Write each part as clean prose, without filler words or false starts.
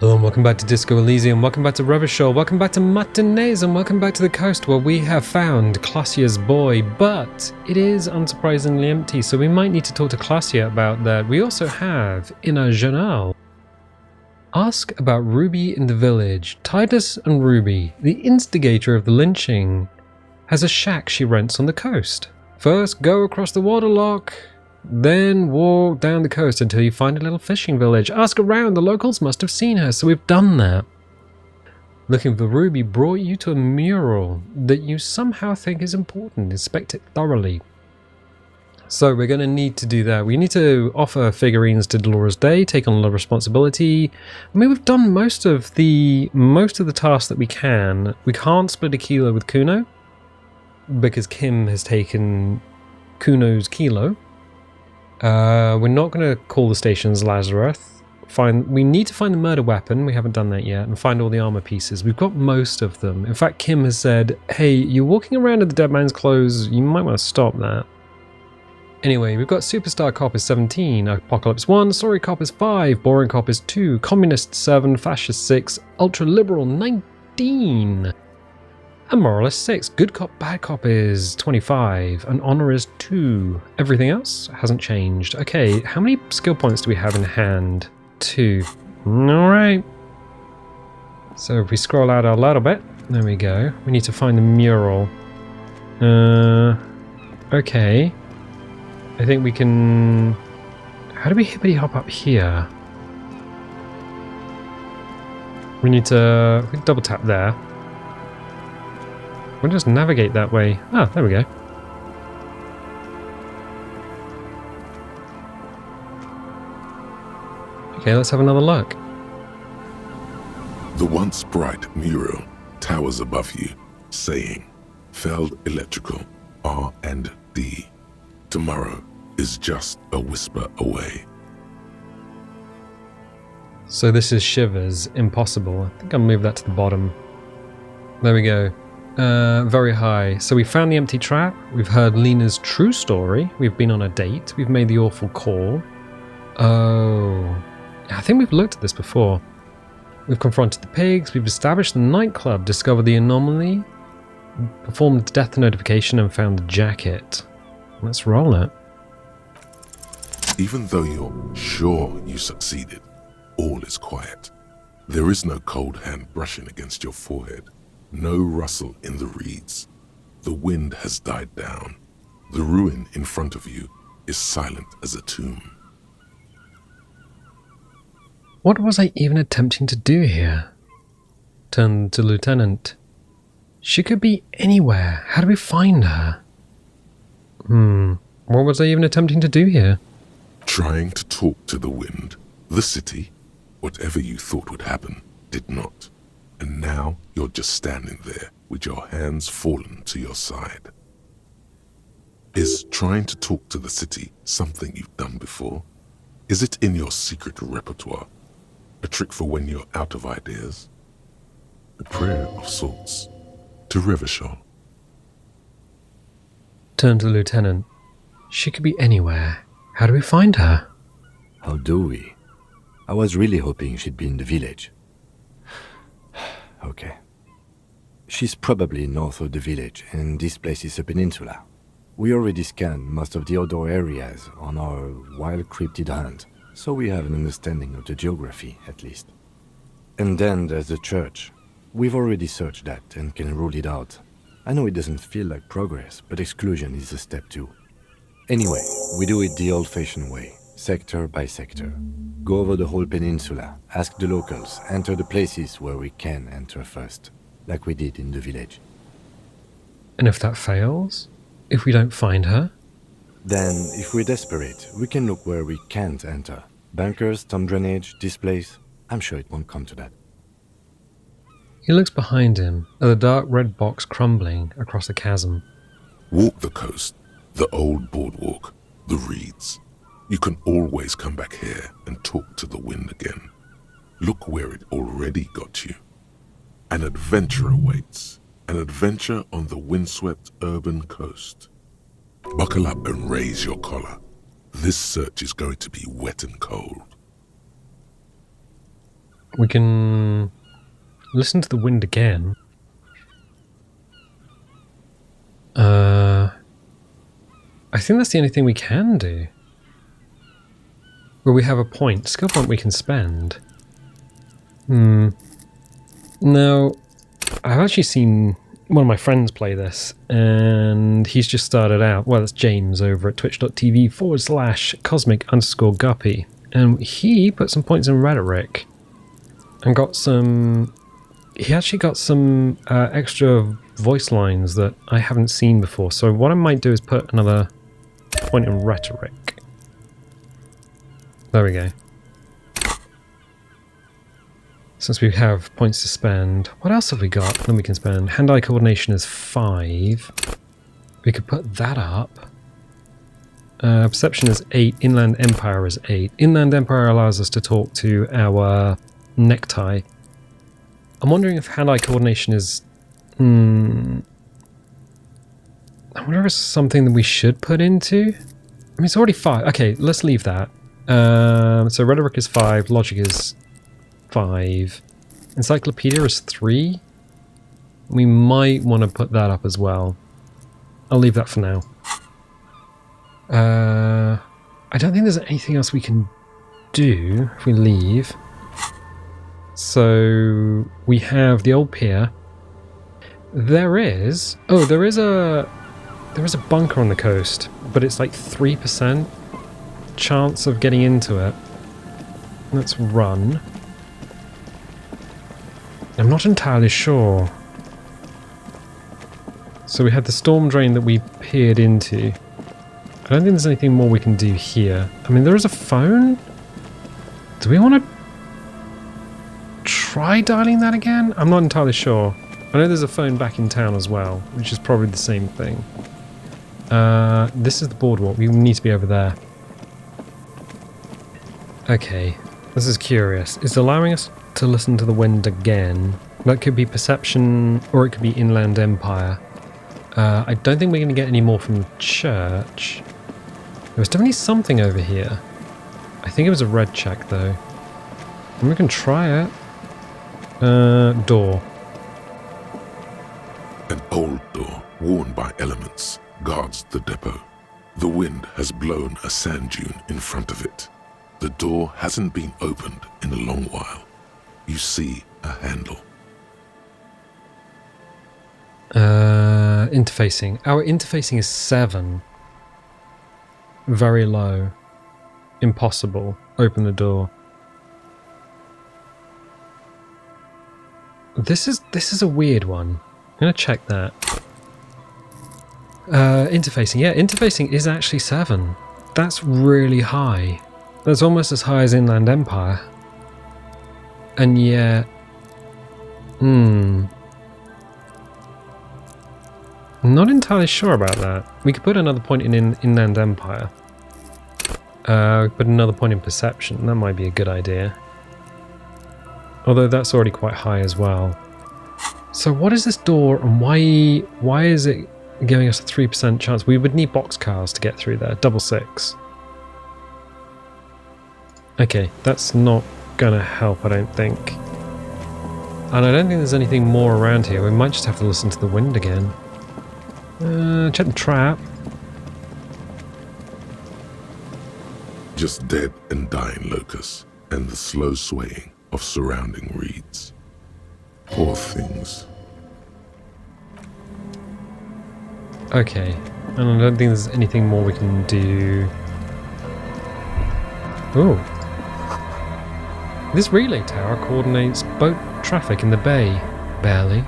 Hello and welcome back to Disco Elysium, welcome back to Revachol, welcome back to Martinez, and welcome back to the coast where we have found Classia's boy, but it is unsurprisingly empty, so we might need to talk to Classia about that. We also have, in our journal, ask about Ruby in the village. Titus and Ruby, the instigator of the lynching, has a shack she rents on the coast. First, go across the waterlock, then walk down the coast until you find a little fishing village. Ask around, the locals must have seen her, so we've done that. Looking for Ruby brought you to a mural that you somehow think is important. Inspect it thoroughly. So we're going to need to do that. We need to offer figurines to Dolores Day, take on a lot of responsibility. I mean, we've done most of the tasks that we can. We can't split a kilo with Kuno because Kim has taken Kuno's kilo. We're not going to call the stations Lazarus. We need to find the murder weapon. We haven't done that yet. And find all the armor pieces. We've got most of them. In fact, Kim has said, hey, you're walking around in the dead man's clothes. You might want to stop that. Anyway, we've got Superstar Cop is 17, Apocalypse 1, Sorry Cop is 5, Boring Cop is 2, Communist 7, Fascist 6, Ultra Liberal 19. And Moralist 6. Good Cop, Bad Cop is 25. And Honor is 2. Everything else hasn't changed. Okay, how many skill points do we have in hand? 2. Alright. So if we scroll out a little bit, there we go. We need to find the mural. Okay. I think we can... How do we hippity hop up here? We need to... We can double tap there. We'll just navigate that way. Ah, there we go. Okay, let's have another look. The once bright mural towers above you, saying, Feld Electrical, R&D. Tomorrow is just a whisper away. So this is Shivers, Impossible. I think I'll move that to the bottom. There we go. Very high. So we found the empty trap. We've heard Lena's true story. We've been on a date. We've made the awful call. Oh. I think we've looked at this before. We've confronted the pigs. We've established the nightclub, discovered the anomaly, performed the death notification, and found the jacket. Let's roll it. Even though you're sure you succeeded, all is quiet. There is no cold hand brushing against your forehead. No rustle in the reeds. The wind has died down. The ruin in front of you is silent as a tomb. What was I even attempting to do here? Turned to Lieutenant. She could be anywhere. How do we find her? What was I even attempting to do here? Trying to talk to the wind, the city, whatever you thought would happen, did not. And now you're just standing there with your hands fallen to your side. Is trying to talk to the city something you've done before? Is it in your secret repertoire? A trick for when you're out of ideas? A prayer of sorts to Revachol. Turn to the Lieutenant. She could be anywhere. How do we find her? How do we? I was really hoping she'd be in the village. Okay. She's probably north of the village, and this place is a peninsula. We already scanned most of the outdoor areas on our wild cryptid hunt, so we have an understanding of the geography, at least. And then there's the church. We've already searched that and can rule it out. I know it doesn't feel like progress, but exclusion is a step too. Anyway, we do it the old-fashioned way, sector by sector. Go over the whole peninsula, ask the locals, enter the places where we can enter first, like we did in the village. And if that fails? If we don't find her? Then, if we're desperate, we can look where we can't enter. Bunkers, storm drainage, this place. I'm sure it won't come to that. He looks behind him at the dark red box crumbling across the chasm. Walk the coast, the old boardwalk, the reeds. You can always come back here and talk to the wind again. Look where it already got you. An adventure awaits. An adventure on the windswept urban coast. Buckle up and raise your collar. This search is going to be wet and cold. We can listen to the wind again. I think that's the only thing we can do. Where we have a point, skill point we can spend. Now, I've actually seen one of my friends play this, and he's just started out. Well, that's James over at twitch.tv/cosmic_guppy. And he put some points in rhetoric and got some. He actually got some extra voice lines that I haven't seen before. So, what I might do is put another point in rhetoric. There we go. Since we have points to spend, what else have we got that we can spend? Hand-eye coordination is 5. We could put that up. Perception is 8. Inland Empire is 8. Inland Empire allows us to talk to our necktie. I'm wondering if hand-eye coordination is... I wonder if it's something that we should put into? I mean, it's already 5. Okay, let's leave that. So rhetoric is 5. Logic is 5. Encyclopedia is 3. We might want to put that up as well. I'll leave that for now. I don't think there's anything else we can do if we leave. So we have the old pier. There is a bunker on the coast, but it's like 3% chance of getting into it. Let's run. I'm not entirely sure. So we had the storm drain that we peered into. I don't think there's anything more we can do here. I mean, there is a phone. Do we want to try dialing that again? I'm not entirely sure. I know there's a phone back in town as well, which is probably the same thing. This is the boardwalk. We need to be over there. Okay, this is curious. It's allowing us to listen to the wind again. That could be perception, or it could be Inland Empire. I don't think we're going to get any more from church. There was definitely something over here. I think it was a red check, though. And we can try it. Door. An old door, worn by elements, guards the depot. The wind has blown a sand dune in front of it. The door hasn't been opened in a long while. You see a handle. Interfacing. Our interfacing is 7. Very low. Impossible. Open the door. This is a weird one. I'm gonna check that. Interfacing. Yeah, interfacing is actually 7. That's really high. That's almost as high as Inland Empire. And yet... Not entirely sure about that. We could put another point in Inland Empire. We could put another point in Perception. That might be a good idea. Although that's already quite high as well. So what is this door, and why is it giving us a 3% chance? We would need boxcars to get through there. 6. Okay, that's not gonna help, I don't think. And I don't think there's anything more around here. We might just have to listen to the wind again. Check the trap. Just dead and dying locusts, and the slow swaying of surrounding reeds. Poor things. Okay, and I don't think there's anything more we can do. Ooh. This relay tower coordinates boat traffic in the bay. Barely.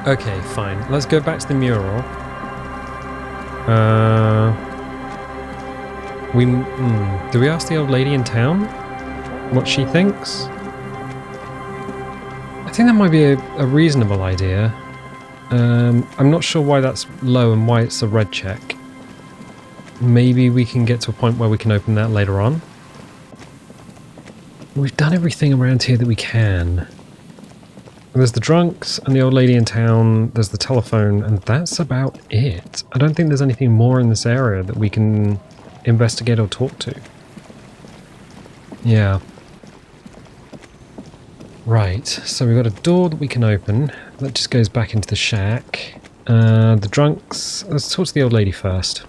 Okay, fine. Let's go back to the mural. Do we ask the old lady in town what she thinks? I think that might be a reasonable idea. I'm not sure why that's low and why it's a red check. Maybe we can get to a point where we can open that later on. We've done everything around here that we can. There's the drunks and the old lady in town, there's the telephone, and that's about it. I don't think there's anything more in this area that we can investigate or talk to. Yeah. Right, so we've got a door that we can open. That just goes back into the shack. The drunks... Let's talk to the old lady first.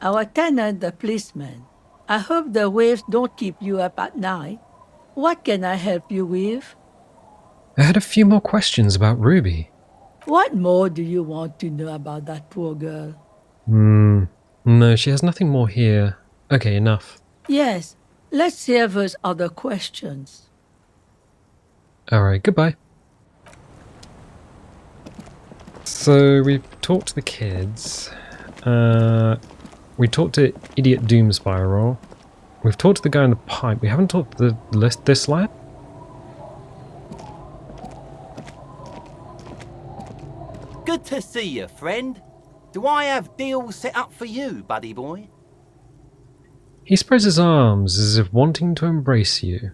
Our tenant, the policeman. I hope the waves don't keep you up at night. What can I help you with? I had a few more questions about Ruby. What more do you want to know about that poor girl? No, she has nothing more here. Okay, enough. Yes, let's hear those other questions. Alright, goodbye. So, we've talked to the kids. We talked to Idiot Doom Spiral. We've talked to the guy in the pipe. We haven't talked to this lad? Good to see you, friend. Do I have deals set up for you, buddy boy? He spreads his arms as if wanting to embrace you.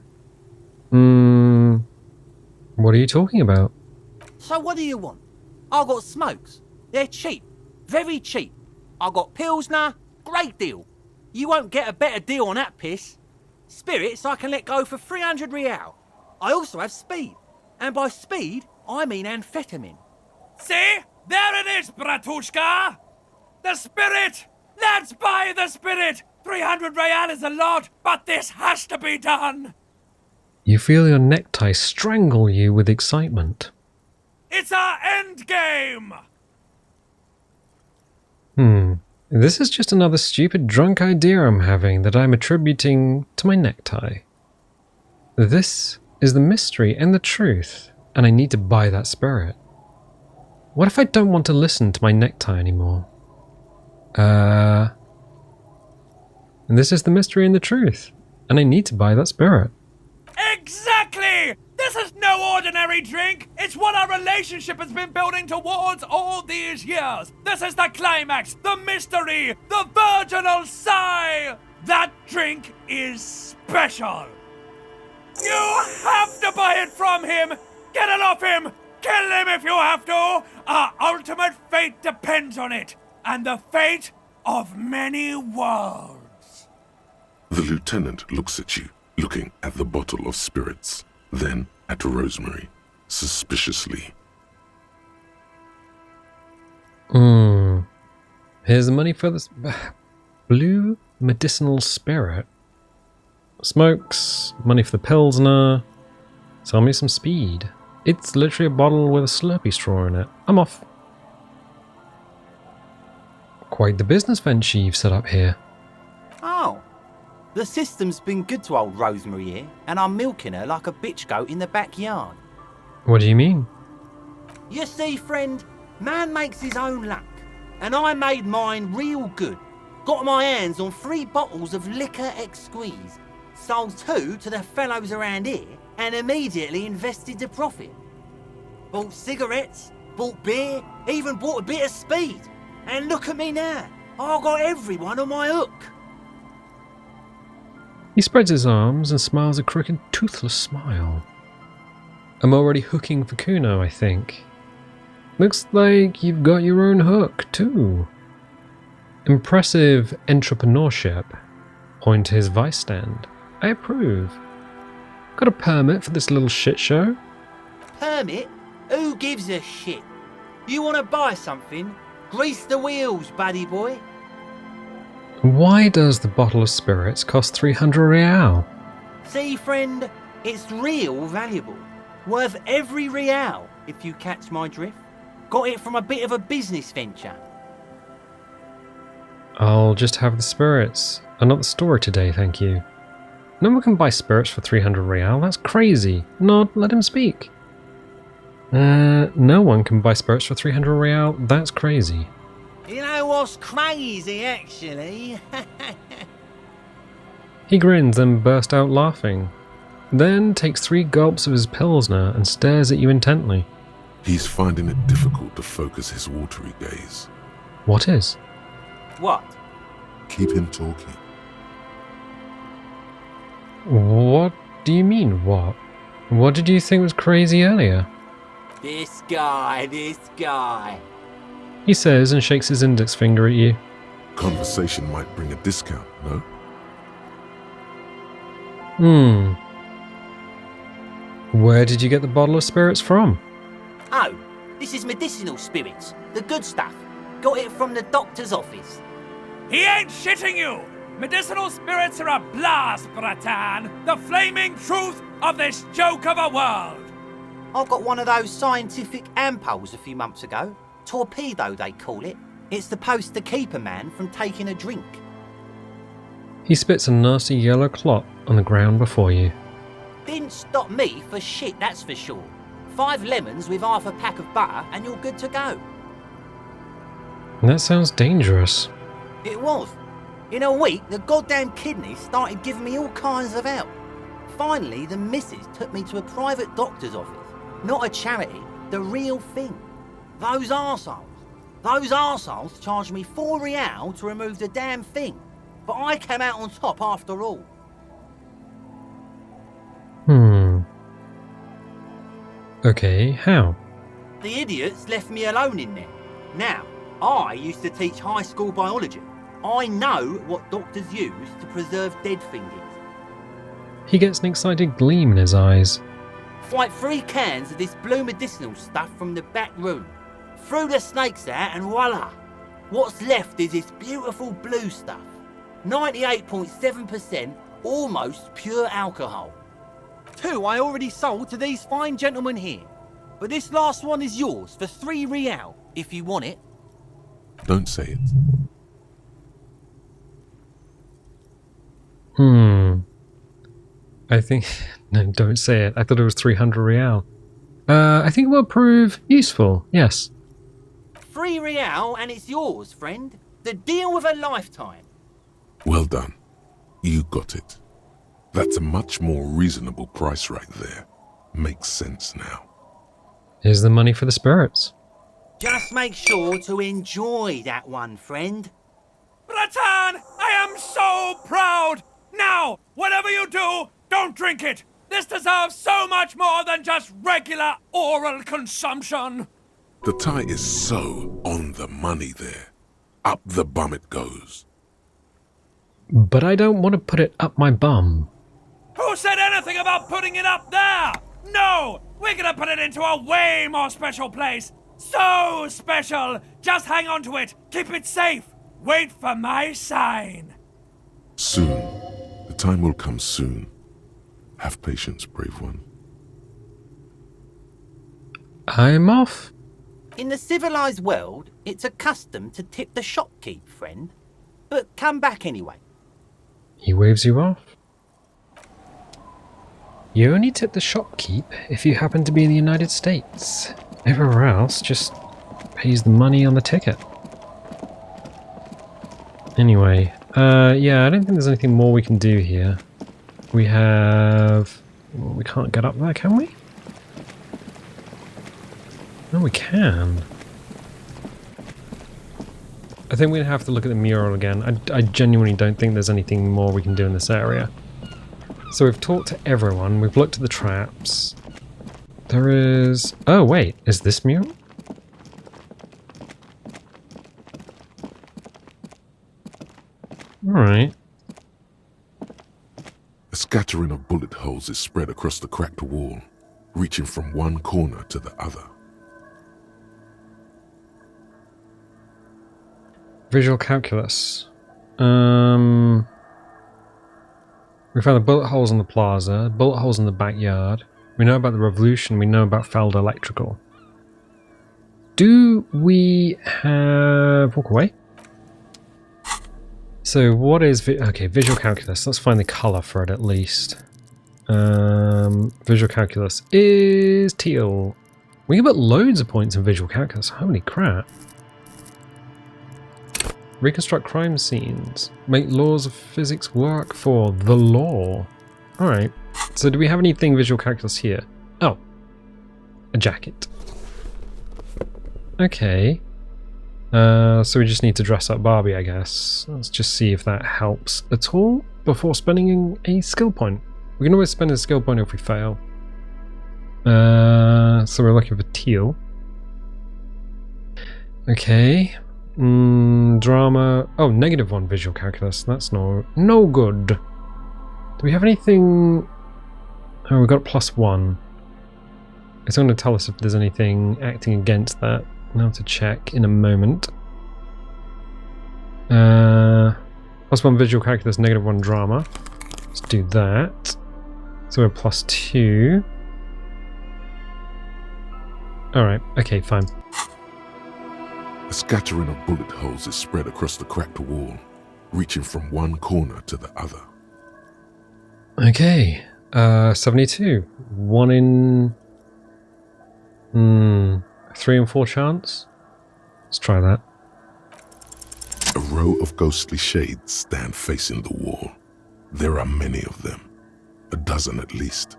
What are you talking about? So what do you want? I got smokes. They're cheap. Very cheap. I got Pilsner. Great deal. You won't get a better deal on that piss. Spirits I can let go for 300 real. I also have speed. And by speed, I mean amphetamine. See? There it is, Bratushka! The spirit! Let's buy the spirit! 300 real is a lot, but this has to be done! You feel your necktie strangle you with excitement. It's our end game! This is just another stupid drunk idea I'm having that I'm attributing to my necktie. This is the mystery and the truth, and I need to buy that spirit. What if I don't want to listen to my necktie anymore? And this is the mystery and the truth, and I need to buy that spirit. Exactly! This is no ordinary drink! It's what our relationship has been building towards all these years! This is the climax, the mystery, the virginal sigh! That drink is special! You have to buy it from him! Get it off him! Kill him if you have to! Our ultimate fate depends on it, and the fate of many worlds. The lieutenant looks at you, looking at the bottle of spirits, then at Rosemary, suspiciously. Here's the money for this blue medicinal spirit. Smokes, money for the Pilsner. Sell me some speed. It's literally a bottle with a Slurpee straw in it. I'm off. Quite the business venture you've set up here. Oh. The system's been good to old Rosemary here, and I'm milking her like a bitch goat in the backyard. What do you mean? You see, friend, man makes his own luck, and I made mine real good. Got my hands on 3 bottles of liquor exquise, sold 2 to the fellows around here, and immediately invested the profit. Bought cigarettes, bought beer, even bought a bit of speed. And look at me now, I got everyone on my hook. He spreads his arms and smiles a crooked, toothless smile. I'm already hooking for Kuno, I think. Looks like you've got your own hook, too. Impressive entrepreneurship. Point to his vice stand. I approve. Got a permit for this little shit show? Permit? Who gives a shit? You want to buy something? Grease the wheels, buddy boy. Why does the bottle of spirits cost 300 real? See, friend, it's real valuable. Worth every real, if you catch my drift. Got it from a bit of a business venture. I'll just have the spirits, and not the story today, thank you. No one can buy spirits for 300 real, that's crazy. Not let him speak. No one can buy spirits for 300 real, that's crazy. You know what's crazy, actually? He grins and bursts out laughing, then takes 3 gulps of his Pilsner and stares at you intently. He's finding it difficult to focus his watery gaze. What is? What? Keep him talking. What do you mean, what? What did you think was crazy earlier? This guy. he says and shakes his index finger at you. Conversation might bring a discount, no? Where did you get the bottle of spirits from? Oh, this is medicinal spirits. The good stuff. Got it from the doctor's office. He ain't shitting you! Medicinal spirits are a blast, Bratan! The flaming truth of this joke of a world! I got one of those scientific ampules a few months ago. Torpedo, they call it. It's supposed to keep a man from taking a drink. He spits a nasty yellow clot on the ground before you. Didn't stop me for shit, that's for sure. 5 lemons with half a pack of butter and you're good to go. That sounds dangerous. It was. In a week, the goddamn kidneys started giving me all kinds of help. Finally, the missus took me to a private doctor's office. Not a charity, the real thing. Those arseholes charged me 4 real to remove the damn thing. But I came out on top after all. Okay, how? The idiots left me alone in there. Now, I used to teach high school biology. I know what doctors use to preserve dead things. He gets an excited gleam in his eyes. Fight 3 cans of this blue medicinal stuff from the back room. Threw the snakes out and voila! What's left is this beautiful blue stuff. 98.7% almost pure alcohol. 2 I already sold to these fine gentlemen here. But this last one is yours for 3 real, if you want it. Don't say it. I think... No, don't say it. I thought it was 300 real. I think it will prove useful, yes. 3 real and it's yours, friend. The deal of a lifetime. Well done. You got it. That's a much more reasonable price right there. Makes sense now. Here's the money for the spirits. Just make sure to enjoy that one, friend. Bratan, I am so proud! Now, whatever you do, don't drink it! This deserves so much more than just regular oral consumption! The tie is so on the money there. Up the bum it goes. But I don't want to put it up my bum. Who said anything about putting it up there? No! We're gonna put it into a way more special place! So special! Just hang on to it! Keep it safe! Wait for my sign! Soon. The time will come soon. Have patience, brave one. I'm off. In the civilized world, it's a custom to tip the shopkeep, friend. But come back anyway. He waves you off. You only tip the shopkeep if you happen to be in the United States. Everywhere else just pays the money on the ticket. Anyway, yeah, I don't think there's anything more we can do here. We have... Well, we can't get up there, can we? No, we can. I think we're going to have to look at the mural again. I genuinely don't think there's anything more we can do in this area. So we've talked to everyone, we've looked at the traps. There is... Oh, wait, is this mural? Alright. A scattering of bullet holes is spread across the cracked wall, reaching from one corner to the other. Visual calculus. We found the bullet holes in the plaza, bullet holes in the backyard. We know about the revolution, we know about failed electrical. Do we have... Walk away? So what is... Okay, visual calculus. Let's find the colour for it at least. Visual calculus is teal. We can put loads of points in visual calculus. Holy crap. Reconstruct crime scenes. Make laws of physics work for the law. Alright. So do we have anything visual calculus here? Oh. A jacket. Okay. So we just need to dress up Barbie, I guess. Let's just see if that helps at all before spending a skill point. We can always spend a skill point if we fail. So we're looking for teal. Okay. Drama. Oh, -1 visual calculus. That's no good. Do we have anything? Oh, we got +1. It's going to tell us if there's anything acting against that. I'll have to check in a moment. +1 visual calculus, -1 drama. Let's do that. So we're +2. Alright, okay, fine. A scattering of bullet holes is spread across the cracked wall, reaching from one corner to the other. Okay, 72. 1 in... 3 and 4 chance? Let's try that. A row of ghostly shades stand facing the wall. There are many of them, a dozen at least,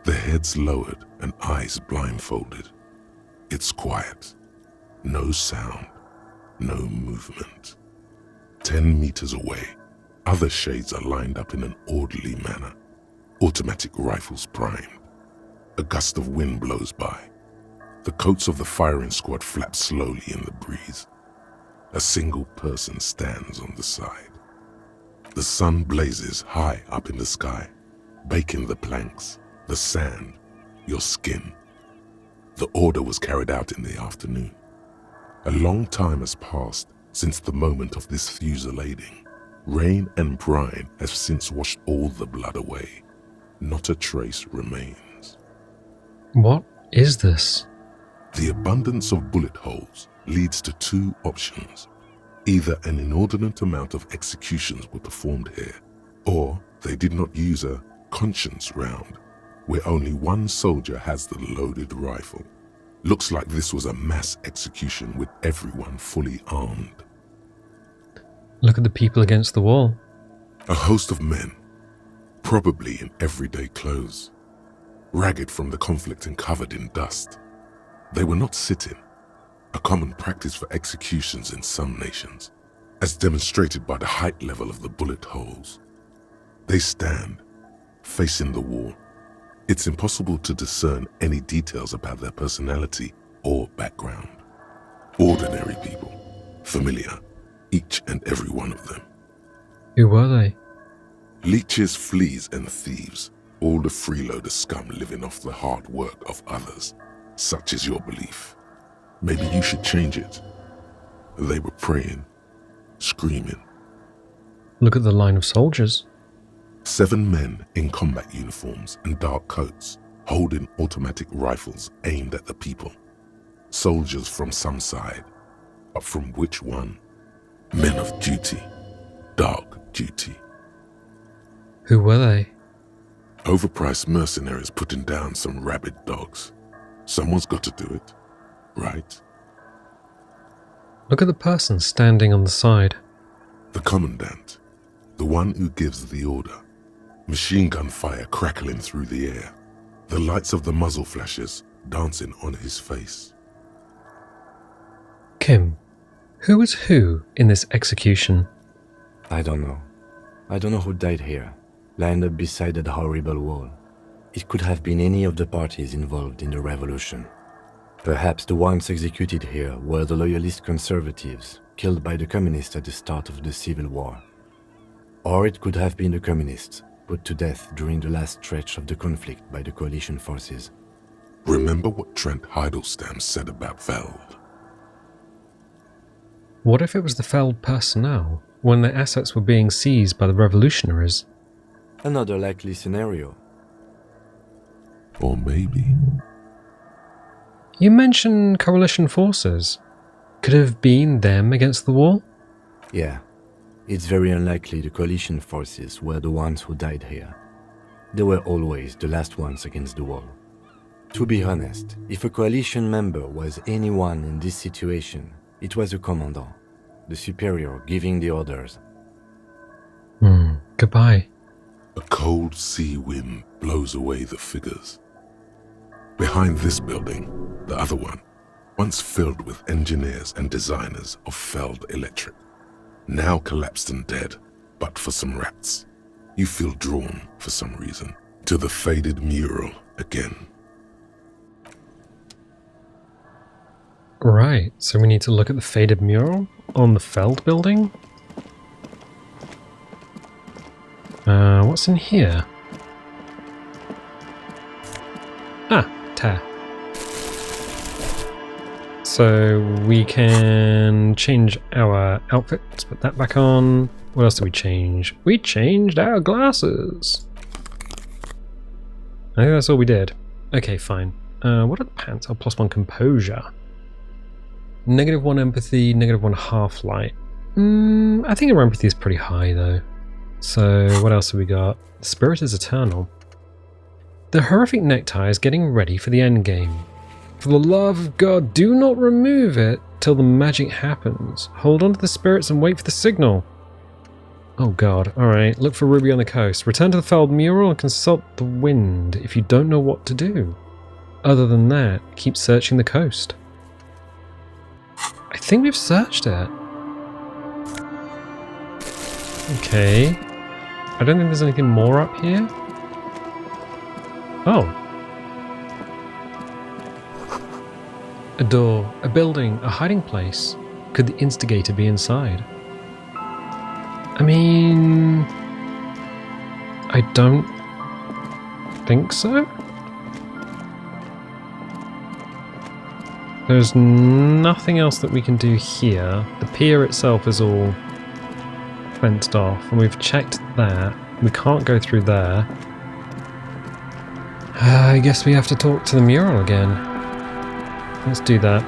their heads lowered and eyes blindfolded. It's quiet, no sound, no movement. 10 meters away, other shades are lined up in an orderly manner, automatic rifles primed. A gust of wind blows by. The coats of the firing squad flap slowly in the breeze. A single person stands on the side. The sun blazes high up in the sky, baking the planks, the sand, your skin. The order was carried out in the afternoon. A long time has passed since the moment of this fusillading. Rain and brine have since washed all the blood away. Not a trace remains. What is this? The abundance of bullet holes leads to 2 options. Either an inordinate amount of executions were performed here, or they did not use a conscience round, where only one soldier has the loaded rifle. Looks like this was a mass execution with everyone fully armed. Look at the people against the wall. A host of men, probably in everyday clothes, ragged from the conflict and covered in dust. They were not sitting, a common practice for executions in some nations, as demonstrated by the height level of the bullet holes. They stand, facing the wall. It's impossible to discern any details about their personality or background. Ordinary people, familiar, each and every one of them. Who were they? Leeches, fleas, and thieves, all the freeloader scum living off the hard work of others. Such is your belief. Maybe you should change it. They were praying, screaming. Look at the line of soldiers. 7 men in combat uniforms and dark coats, holding automatic rifles aimed at the people. Soldiers from some side, but from which one? Men of duty, dark duty. Who were they? Overpriced mercenaries putting down some rabid dogs. Someone's got to do it, right? Look at the person standing on the side. The commandant, the one who gives the order. Machine gun fire crackling through the air. The lights of the muzzle flashes dancing on his face. Kim, who was who in this execution? I don't know. I don't know who died here, lined up beside that horrible wall. It could have been any of the parties involved in the revolution. Perhaps the ones executed here were the loyalist conservatives, killed by the communists at the start of the Civil War. Or it could have been the communists, put to death during the last stretch of the conflict by the coalition forces. Remember what Trent Heidelstein said about Veld? What if it was the Feld personnel when their assets were being seized by the revolutionaries? Another likely scenario. Or maybe... You mentioned coalition forces. Could it have been them against the wall? Yeah. It's very unlikely the coalition forces were the ones who died here. They were always the last ones against the wall. To be honest, if a coalition member was anyone in this situation, it was a commandant, the superior giving the orders. Goodbye. A cold sea wind blows away the figures. Behind this building, the other one, once filled with engineers and designers of Feld Electric, now collapsed and dead, but for some rats. You feel drawn, for some reason, to the faded mural again. Right, so we need to look at the faded mural on the Feld building. What's in here? Ah, tear. So we can change our outfit. Let's put that back on. What else did we change? We changed our glasses. I think that's all we did. Okay, fine. What are the pants? Oh, +1 composure. -1 empathy, -1 half light. I think our empathy is pretty high though. So what else have we got? Spirit is eternal. The horrific necktie is getting ready for the end game. For the love of God, do not remove it till the magic happens. Hold on to the spirits and wait for the signal. Oh God, alright, look for Ruby on the coast. Return to the Feld mural and consult the wind if you don't know what to do. Other than that, keep searching the coast. I think we've searched it. Okay. I don't think there's anything more up here. Oh. A door, a building, a hiding place. Could the instigator be inside? I mean... I don't think so. There's nothing else that we can do here. The pier itself is all fenced off, and we've checked that. We can't go through there. I guess we have to talk to the mural again. Let's do that.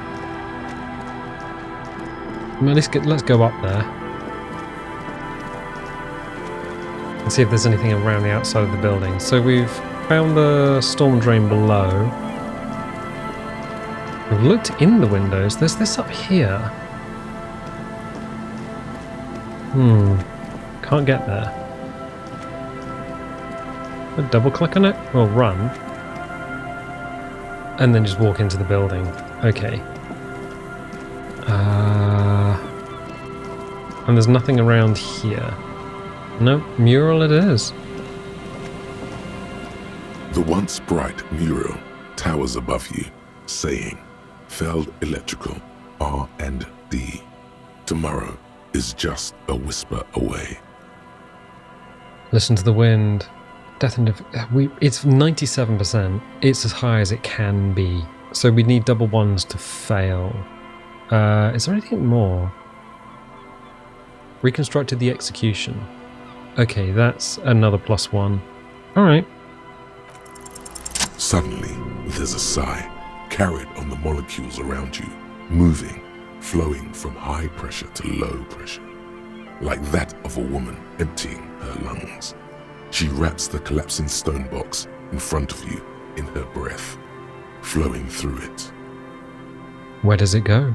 Well, let's go up there. And see if there's anything around the outside of the building. So we've found the storm drain below. We've looked in the windows. There's this up here. Can't get there. Double click on it? Well, run. And then just walk into the building. Okay. And there's nothing around here. Nope, mural it is. The once bright mural towers above you, saying, Feld Electrical, R&D. Tomorrow is just a whisper away. Listen to the wind. Death and it's 97%. It's as high as it can be. So we need double ones to fail. Is there anything more? Reconstructed the execution. Okay, that's another +1. Alright. Suddenly, there's a sigh, carried on the molecules around you, moving, flowing from high pressure to low pressure, like that of a woman emptying her lungs. She wraps the collapsing stone box in front of you in her breath, flowing through it. Where does it go?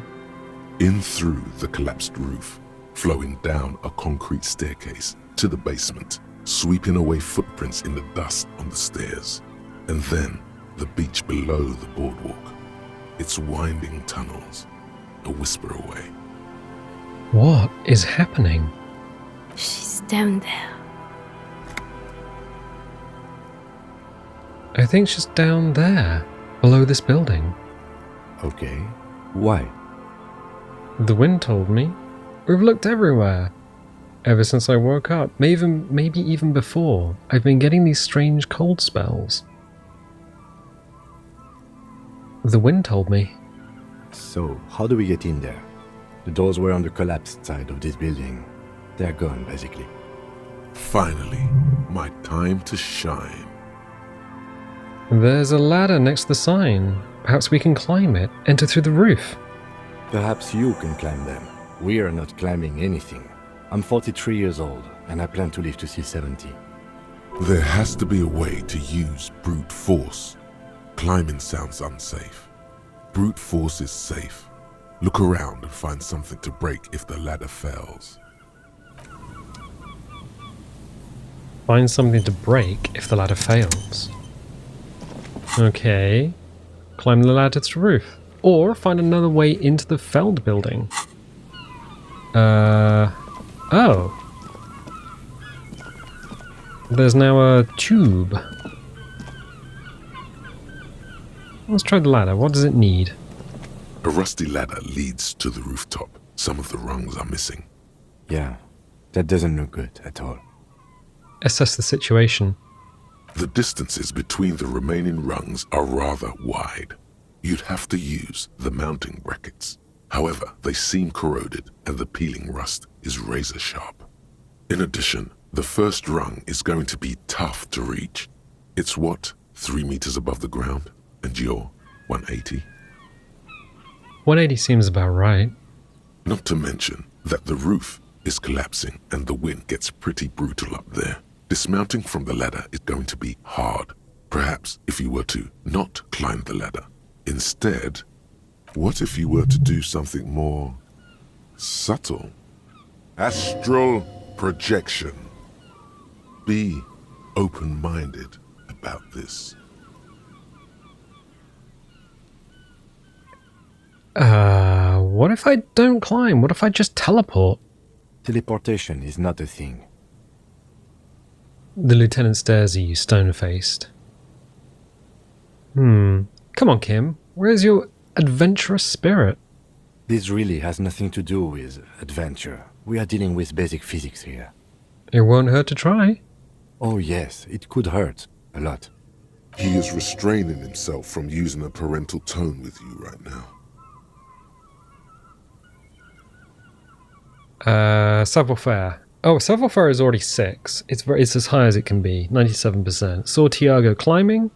In through the collapsed roof, flowing down a concrete staircase to the basement, sweeping away footprints in the dust on the stairs, and then the beach below the boardwalk, its winding tunnels, a whisper away. What is happening? She's down there. I think she's down there, below this building. Okay. Why? The wind told me. We've looked everywhere. Ever since I woke up, maybe even before, I've been getting these strange cold spells. The wind told me. So, how do we get in there? The doors were on the collapsed side of this building. They're gone, basically. Finally, my time to shine. There's a ladder next to the sign. Perhaps we can climb it, enter through the roof. Perhaps you can climb them. We are not climbing anything. I'm 43 years old, and I plan to live to see 70. There has to be a way to use brute force. Climbing sounds unsafe. Brute force is safe. Look around and find something to break if the ladder fails. Find something to break if the ladder fails. Okay. Climb the ladder to the roof. Or find another way into the Feld building. Oh. There's now a tube. Let's try the ladder. What does it need? A rusty ladder leads to the rooftop. Some of the rungs are missing. Yeah, that doesn't look good at all. Assess the situation. The distances between the remaining rungs are rather wide. You'd have to use the mounting brackets. However, they seem corroded and the peeling rust is razor sharp. In addition, the first rung is going to be tough to reach. It's what, 3 meters above the ground? And you're 180? 180 seems about right. Not to mention that the roof is collapsing and the wind gets pretty brutal up there. Dismounting from the ladder is going to be hard. Perhaps if you were to not climb the ladder. Instead, what if you were to do something more subtle? Astral projection. Be open-minded about this. What if I don't climb? What if I just teleport? Teleportation is not a thing. The lieutenant stares at you, stone-faced. Come on, Kim. Where's your adventurous spirit? This really has nothing to do with adventure. We are dealing with basic physics here. It won't hurt to try. Oh yes, it could hurt. A lot. He is restraining himself from using a parental tone with you right now. Savoir-faire. Oh, savoir-faire is already 6. It's as high as it can be, 97%. Saw Tiago climbing,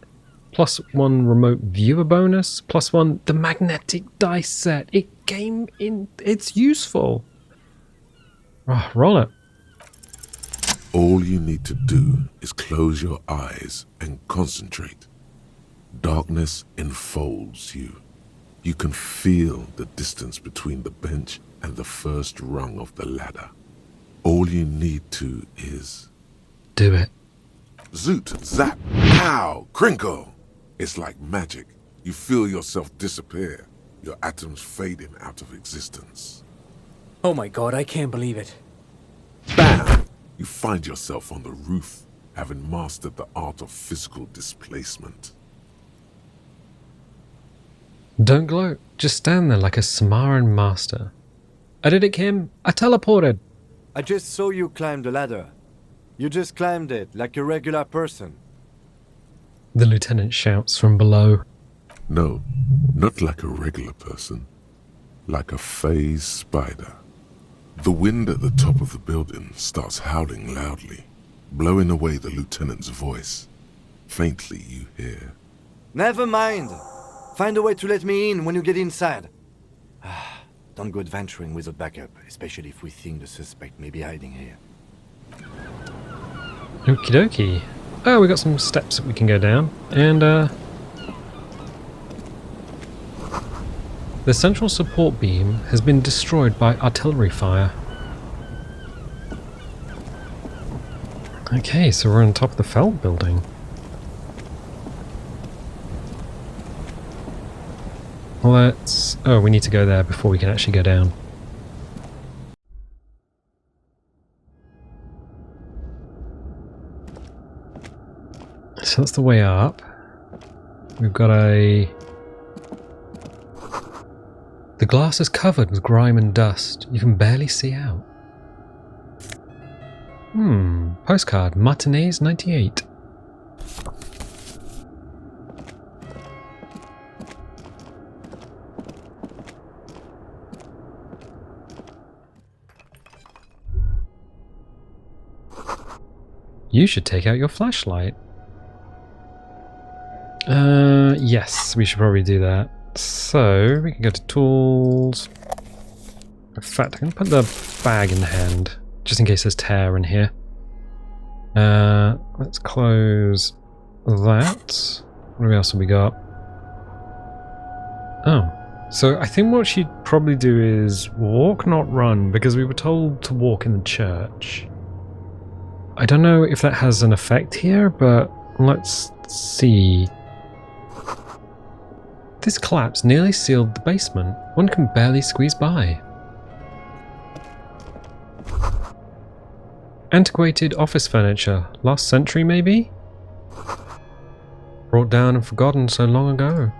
+1 remote viewer bonus, +1 the magnetic dice set. It's useful. Oh, roll it. All you need to do is close your eyes and concentrate. Darkness enfolds you. You can feel the distance between the bench and the first rung of the ladder. All you need to is... Do it. Zoot, zap, pow, crinkle. It's like magic. You feel yourself disappear, your atoms fading out of existence. Oh my god, I can't believe it. Bam! You find yourself on the roof, having mastered the art of physical displacement. Don't gloat. Just stand there like a Samaran master. I did it, Kim. I teleported. I just saw you climb the ladder. You just climbed it like a regular person. The lieutenant shouts from below. No, not like a regular person. Like a phase spider. The wind at the top of the building starts howling loudly, blowing away the lieutenant's voice. Faintly you hear, Never mind. Find a way to let me in when you get inside. Don't go adventuring without backup, especially if we think the suspect may be hiding here. Okie dokie. Oh, we got some steps that we can go down. And, the central support beam has been destroyed by artillery fire. Okay, so we're on top of the Feld building. Let's... Oh, we need to go there before we can actually go down. So that's the way up. We've got a... The glass is covered with grime and dust. You can barely see out. Postcard. Martinez 98. You should take out your flashlight. Yes, we should probably do that. So, we can go to tools. In fact, I can put the bag in hand, just in case there's tear in here. Let's close that. What else have we got? Oh, so I think what she'd probably do is walk, not run, because we were told to walk in the church. I don't know if that has an effect here, but let's see. This collapse nearly sealed the basement. One can barely squeeze by. Antiquated office furniture. Last century, maybe? Brought down and forgotten so long ago.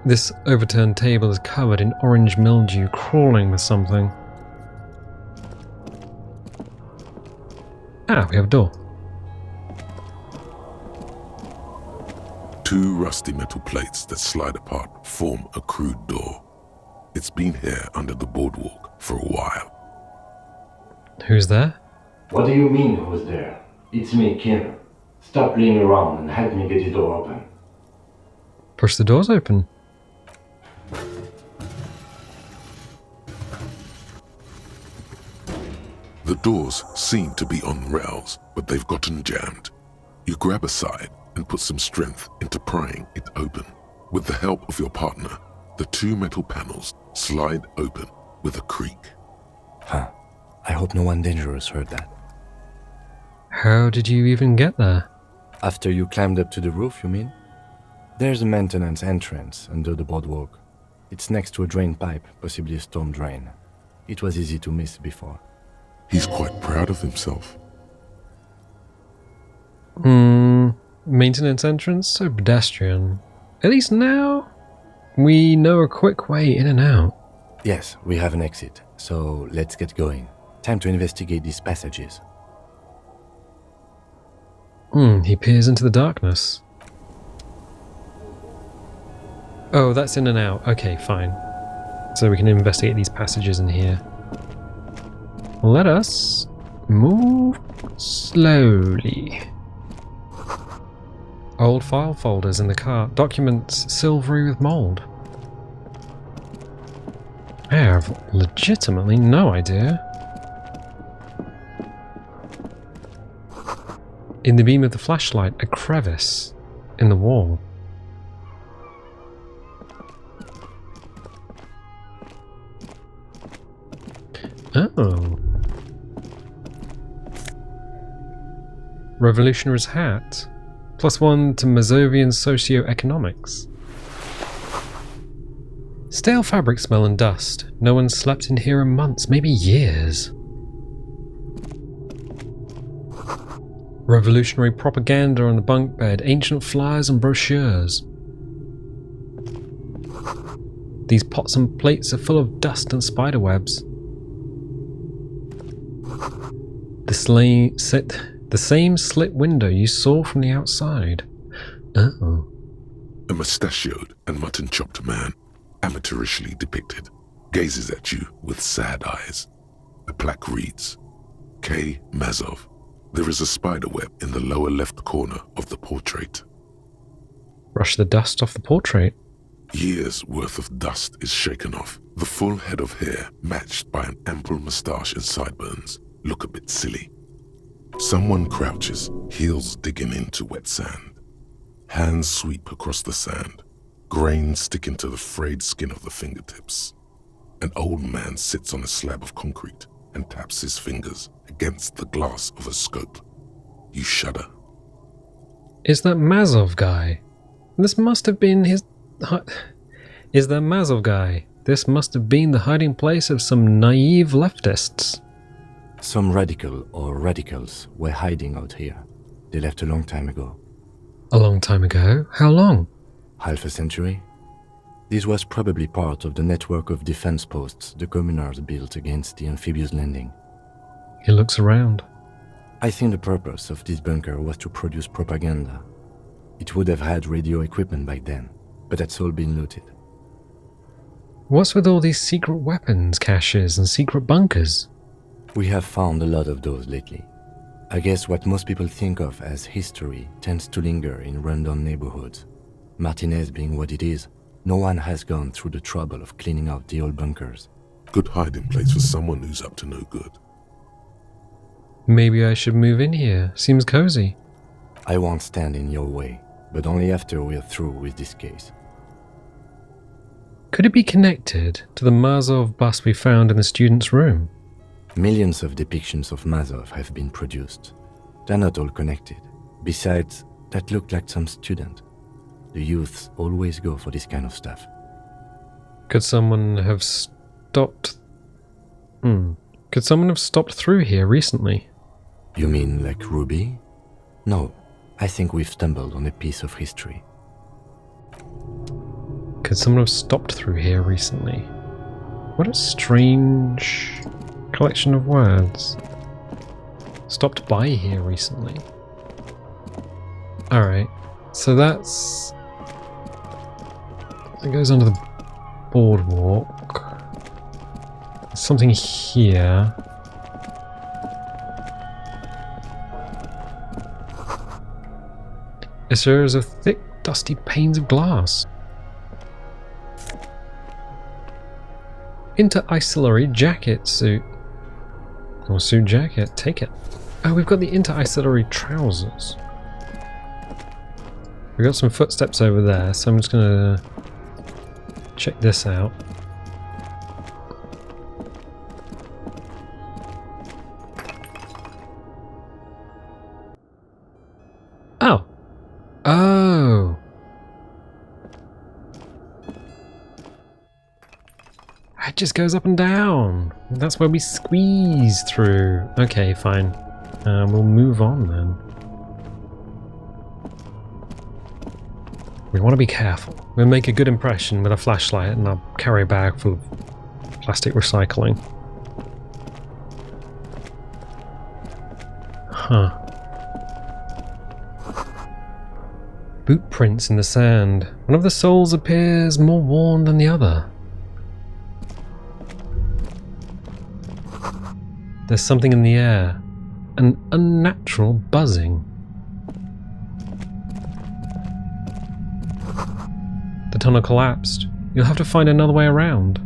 This overturned table is covered in orange mildew, crawling with something. Ah, we have a door. Two rusty metal plates that slide apart form a crude door. It's been here under the boardwalk for a while. Who's there? What do you mean, who's there? It's me, Kim. Stop playing around and help me get the door open. Push the doors open. The doors seem to be on rails, but they've gotten jammed. You grab a side and put some strength into prying it open. With the help of your partner, the two metal panels slide open with a creak. Huh. I hope no one dangerous heard that. How did you even get there? After you climbed up to the roof, you mean? There's a maintenance entrance under the boardwalk. It's next to a drain pipe, possibly a storm drain. It was easy to miss before. He's quite proud of himself. Maintenance entrance? So pedestrian. At least now, we know a quick way in and out. Yes, we have an exit, so let's get going. Time to investigate these passages. He peers into the darkness. Oh, that's in and out. Okay, fine. So we can investigate these passages in here. Let us move slowly. Old file folders in the car. Documents silvery with mold. I have legitimately no idea. In the beam of the flashlight, a crevice in the wall. Oh. Revolutionary's hat. +1 to Mazovian socioeconomics. Stale fabric smell and dust. No one slept in here in months, maybe years. Revolutionary propaganda on the bunk bed, ancient flyers and brochures. These pots and plates are full of dust and spider webs. The same slit window you saw from the outside. Oh. A mustachioed and mutton-chopped man, amateurishly depicted, gazes at you with sad eyes. The plaque reads, K. Mazov. There is a spider web in the lower left corner of the portrait. Brush the dust off the portrait. Years' worth of dust is shaken off. The full head of hair, matched by an ample moustache and sideburns, look a bit silly. Someone crouches, heels digging into wet sand. Hands sweep across the sand. Grains stick into the frayed skin of the fingertips. An old man sits on a slab of concrete and taps his fingers against the glass of a scope. You shudder. Is that Mazov guy? This must have been his... Is that Mazov guy? This must have been the hiding place of some naive leftists. Some radical or radicals were hiding out here. They left a long time ago. A long time ago? How long? Half a century. This was probably part of the network of defense posts the communards built against the amphibious landing. He looks around. I think the purpose of this bunker was to produce propaganda. It would have had radio equipment back then, but that's all been looted. What's with all these secret weapons caches and secret bunkers? We have found a lot of those lately. I guess what most people think of as history tends to linger in rundown neighborhoods. Martinez being what it is, no one has gone through the trouble of cleaning out the old bunkers. Good hiding place for someone who's up to no good. Maybe I should move in here. Seems cozy. I won't stand in your way, but only after we're through with this case. Could it be connected to the Mazov bust we found in the student's room? Millions of depictions of Mazov have been produced. They're not all connected. Besides, that looked like some student. The youths always go for this kind of stuff. Could someone have stopped... Could someone have stopped through here recently? You mean like Ruby? No, I think we've stumbled on a piece of history. Could someone have stopped through here recently? What a strange collection of words. Stopped by here recently. Alright, so that's... It goes under the boardwalk. There's something here. A series of thick, dusty panes of glass. Inter-isolary jacket suit. Or suit jacket, take it. Oh, we've got the inter-isolary trousers. We've got some footsteps over there, so I'm just gonna check this out. Oh. Oh. It just goes up and down. That's where we squeeze through. Okay, fine. We'll move on then. We want to be careful. We'll make a good impression with a flashlight and I'll carry a bag full of plastic recycling. Huh. Boot prints in the sand. One of the soles appears more worn than the other. There's something in the air. An unnatural buzzing. The tunnel collapsed. You'll have to find another way around.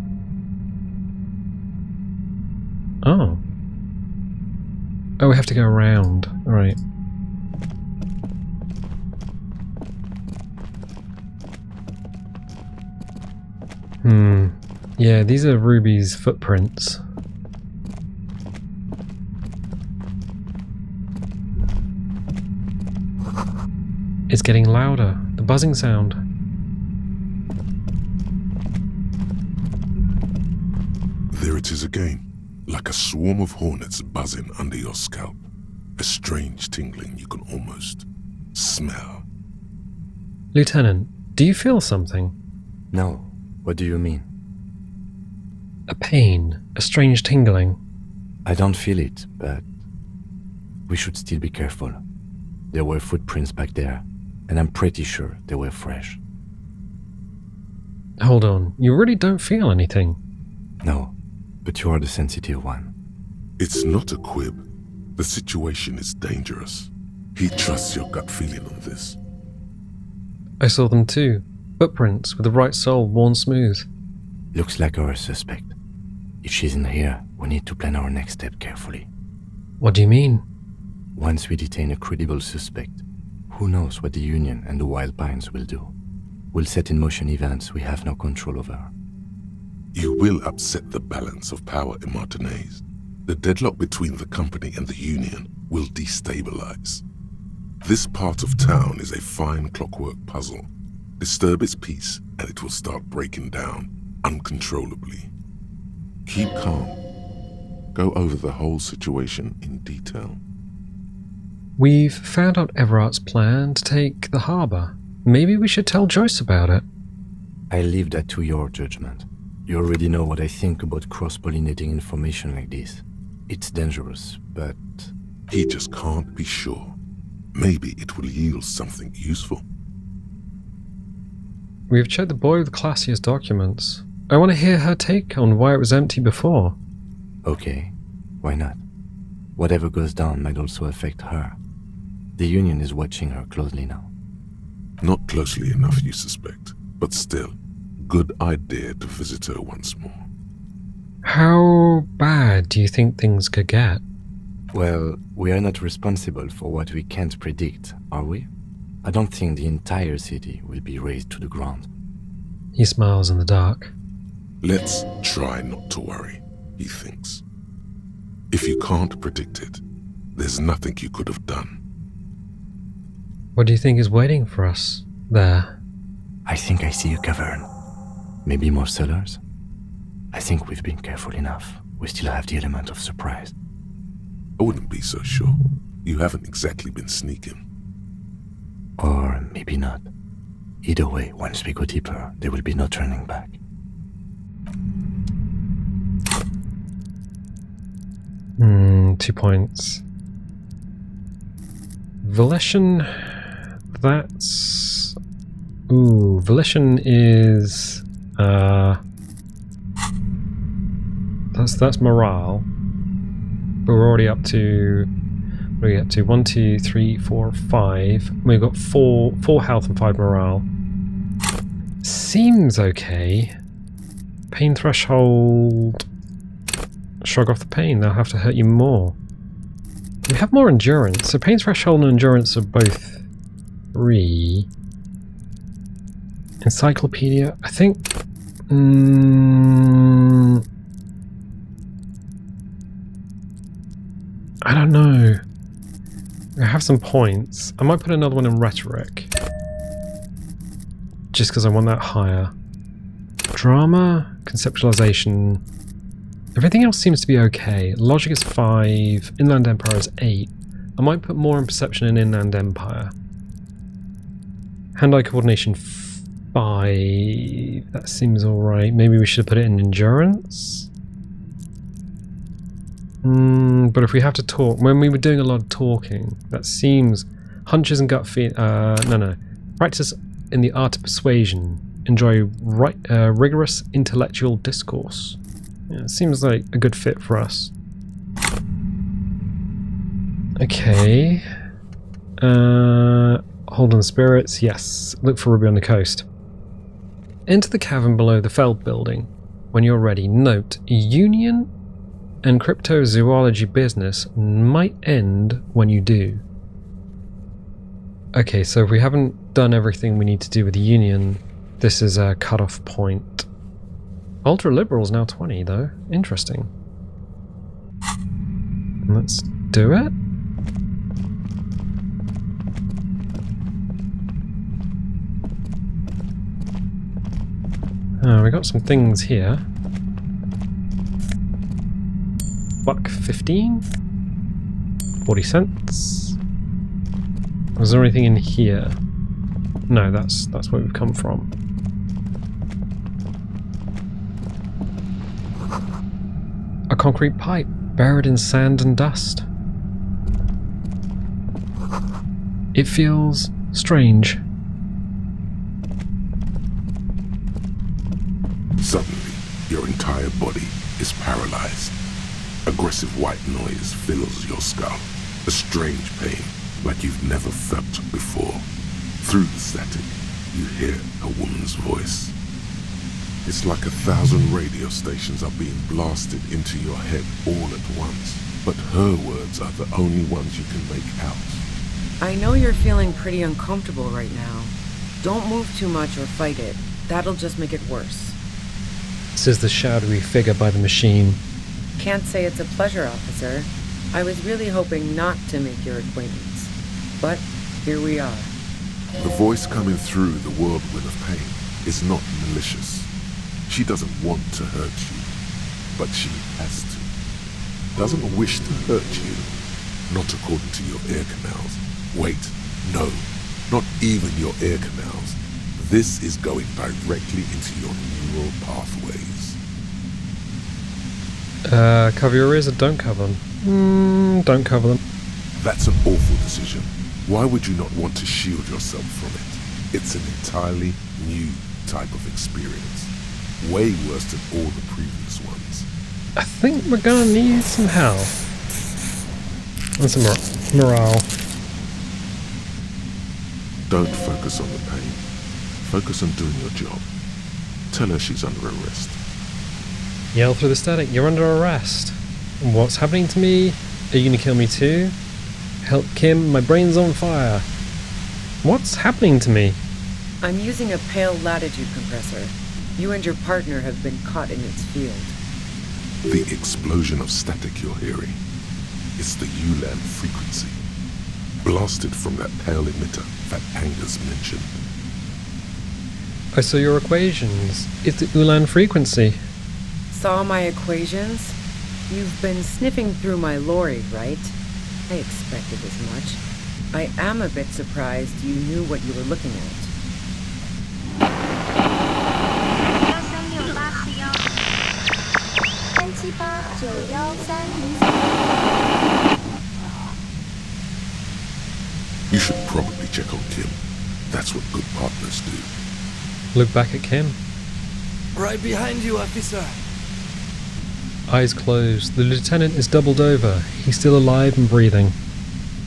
Oh. Oh, we have to go around. Alright. Yeah, these are Ruby's footprints. It's getting louder. The buzzing sound. There it is again, like a swarm of hornets buzzing under your scalp. A strange tingling you can almost smell. Lieutenant, do you feel something? No. What do you mean? A pain, a strange tingling. I don't feel it, but we should still be careful. There were footprints back there, and I'm pretty sure they were fresh. Hold on, you really don't feel anything? No, but you are the sensitive one. It's not a quib. The situation is dangerous. He trusts your gut feeling on this. I saw them too. Footprints with the right sole worn smooth. Looks like our suspect. If she's in here, we need to plan our next step carefully. What do you mean? Once we detain a credible suspect, who knows what the Union and the Wild Pines will do? We'll set in motion events we have no control over. You will upset the balance of power in Martinaise. The deadlock between the company and the Union will destabilize. This part of town is a fine clockwork puzzle. Disturb its peace and it will start breaking down uncontrollably. Keep calm. Go over the whole situation in detail. We've found out Everart's plan to take the harbour. Maybe we should tell Joyce about it. I leave that to your judgment. You already know what I think about cross-pollinating information like this. It's dangerous, but... He just can't be sure. Maybe it will yield something useful. We've checked the boy with the classiest documents. I want to hear her take on why it was empty before. Okay, why not? Whatever goes down might also affect her. The Union is watching her closely now. Not closely enough, you suspect, but still, good idea to visit her once more. How bad do you think things could get? Well, we are not responsible for what we can't predict, are we? I don't think the entire city will be razed to the ground. He smiles in the dark. Let's try not to worry, he thinks. If you can't predict it, there's nothing you could have done. What do you think is waiting for us there? I think I see a cavern. Maybe more cellars? I think we've been careful enough. We still have the element of surprise. I wouldn't be so sure. You haven't exactly been sneaking. Or maybe not. Either way, once we go deeper, there will be no turning back. Hmm, 2 points. Volition, that's... Ooh, Volition is... That's morale. But we're already up to... What are we up to? 1, 2, 3, 4, 5. We've got 4 health and 5 morale. Seems okay. Pain threshold... Shrug off the pain, they'll have to hurt you more. We have more endurance, so pain threshold and endurance are both 3. Encyclopedia, I think... I don't know. I have some points. I might put another one in rhetoric. Just because I want that higher. Drama, conceptualization... Everything else seems to be okay. Logic is 5, Inland Empire is 8. I might put more in perception in Inland Empire. Hand-eye coordination 5. That seems alright. Maybe we should put it in endurance? But if we have to talk, when we were doing a lot of talking, that seems... Hunches and gut feel... no. Practice in the art of persuasion. Enjoy rigorous intellectual discourse. Yeah, it seems like a good fit for us. Okay. Hold on spirits, yes. Look for Ruby on the coast. Enter the cavern below the Feld building. When you're ready, note, Union and cryptozoology business might end when you do. Okay, so if we haven't done everything we need to do with the Union, this is a cut-off point. Ultra-liberal is now 20, though. Interesting. Let's do it. Oh, we got some things here. $1.15. 40 cents. Was there anything in here? No, that's where we've come from. A concrete pipe buried in sand and dust. It feels strange. Suddenly, your entire body is paralyzed. Aggressive white noise fills your skull. A strange pain, like you've never felt before. Through the static, you hear a woman's voice. It's like 1,000 radio stations are being blasted into your head all at once. But her words are the only ones you can make out. I know you're feeling pretty uncomfortable right now. Don't move too much or fight it. That'll just make it worse. Says the shadowy figure by the machine. Can't say it's a pleasure, officer. I was really hoping not to make your acquaintance. But here we are. The voice coming through the whirlwind of pain is not malicious. She doesn't want to hurt you, but she has to. Doesn't wish to hurt you, not according to your ear canals. Wait, no, not even your ear canals. This is going directly into your neural pathways. Cover your ears or don't cover them? Don't cover them. That's an awful decision. Why would you not want to shield yourself from it? It's an entirely new type of experience. Way worse than all the previous ones. I think we're gonna need some health. And some morale. Don't focus on the pain. Focus on doing your job. Tell her she's under arrest. Yell through the static, you're under arrest. What's happening to me? Are you gonna kill me too? Help Kim, my brain's on fire. What's happening to me? I'm using a pale Latitude compressor. You and your partner have been caught in its field. The explosion of static you're hearing is the ULAN frequency, blasted from that pale emitter that Angus mentioned. I saw your equations. It's the ULAN frequency. Saw my equations? You've been sniffing through my lorry, right? I expected as much. I am a bit surprised you knew what you were looking at. You should probably check on Kim. That's what good partners do. Look back at Kim. Right behind you, officer. Eyes closed. The lieutenant is doubled over. He's still alive and breathing.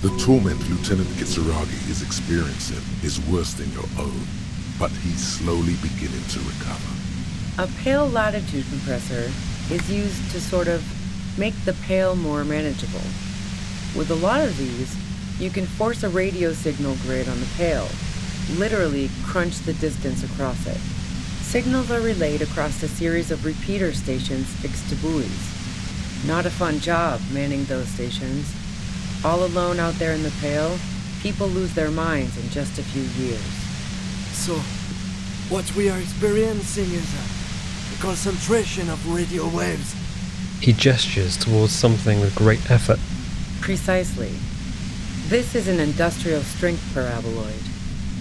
The torment Lieutenant Kitsuragi is experiencing is worse than your own, but he's slowly beginning to recover. A pale latitude compressor is used to sort of make the pale more manageable. With a lot of these, you can force a radio signal grid on the pale, literally crunch the distance across it. Signals are relayed across a series of repeater stations fixed to buoys. Not a fun job manning those stations. All alone out there in the pale, people lose their minds in just a few years. So, what we are experiencing is a concentration of radio waves. He gestures towards something with great effort. Precisely. This is an industrial strength paraboloid.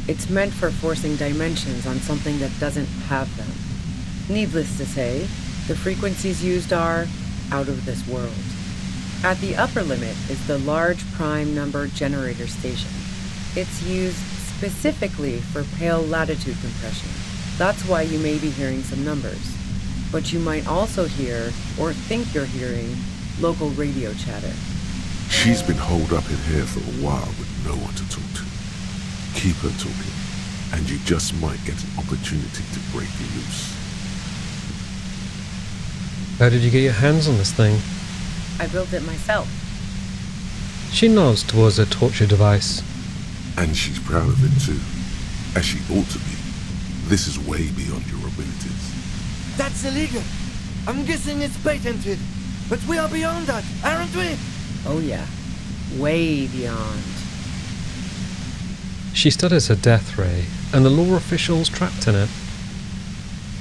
It's meant for forcing dimensions on something that doesn't have them. Needless to say, the frequencies used are out of this world. At the upper limit is the large prime number generator station. It's used specifically for pale latitude compression. That's why you may be hearing some numbers. But you might also hear, or think you're hearing, local radio chatter. She's been holed up in here for a while with no one to talk to. Keep her talking, and you just might get an opportunity to break you loose. How did you get your hands on this thing? I built it myself. She nods towards her torture device. And she's proud of it too, as she ought to be. This is way beyond your abilities. That's illegal. I'm guessing it's patented. But we are beyond that, aren't we? Oh yeah, way beyond. She stutters her death ray, and the law official's trapped in it.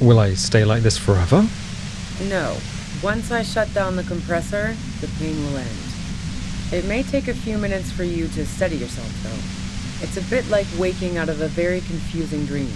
Will I stay like this forever? No. Once I shut down the compressor, the pain will end. It may take a few minutes for you to steady yourself, though. It's a bit like waking out of a very confusing dream.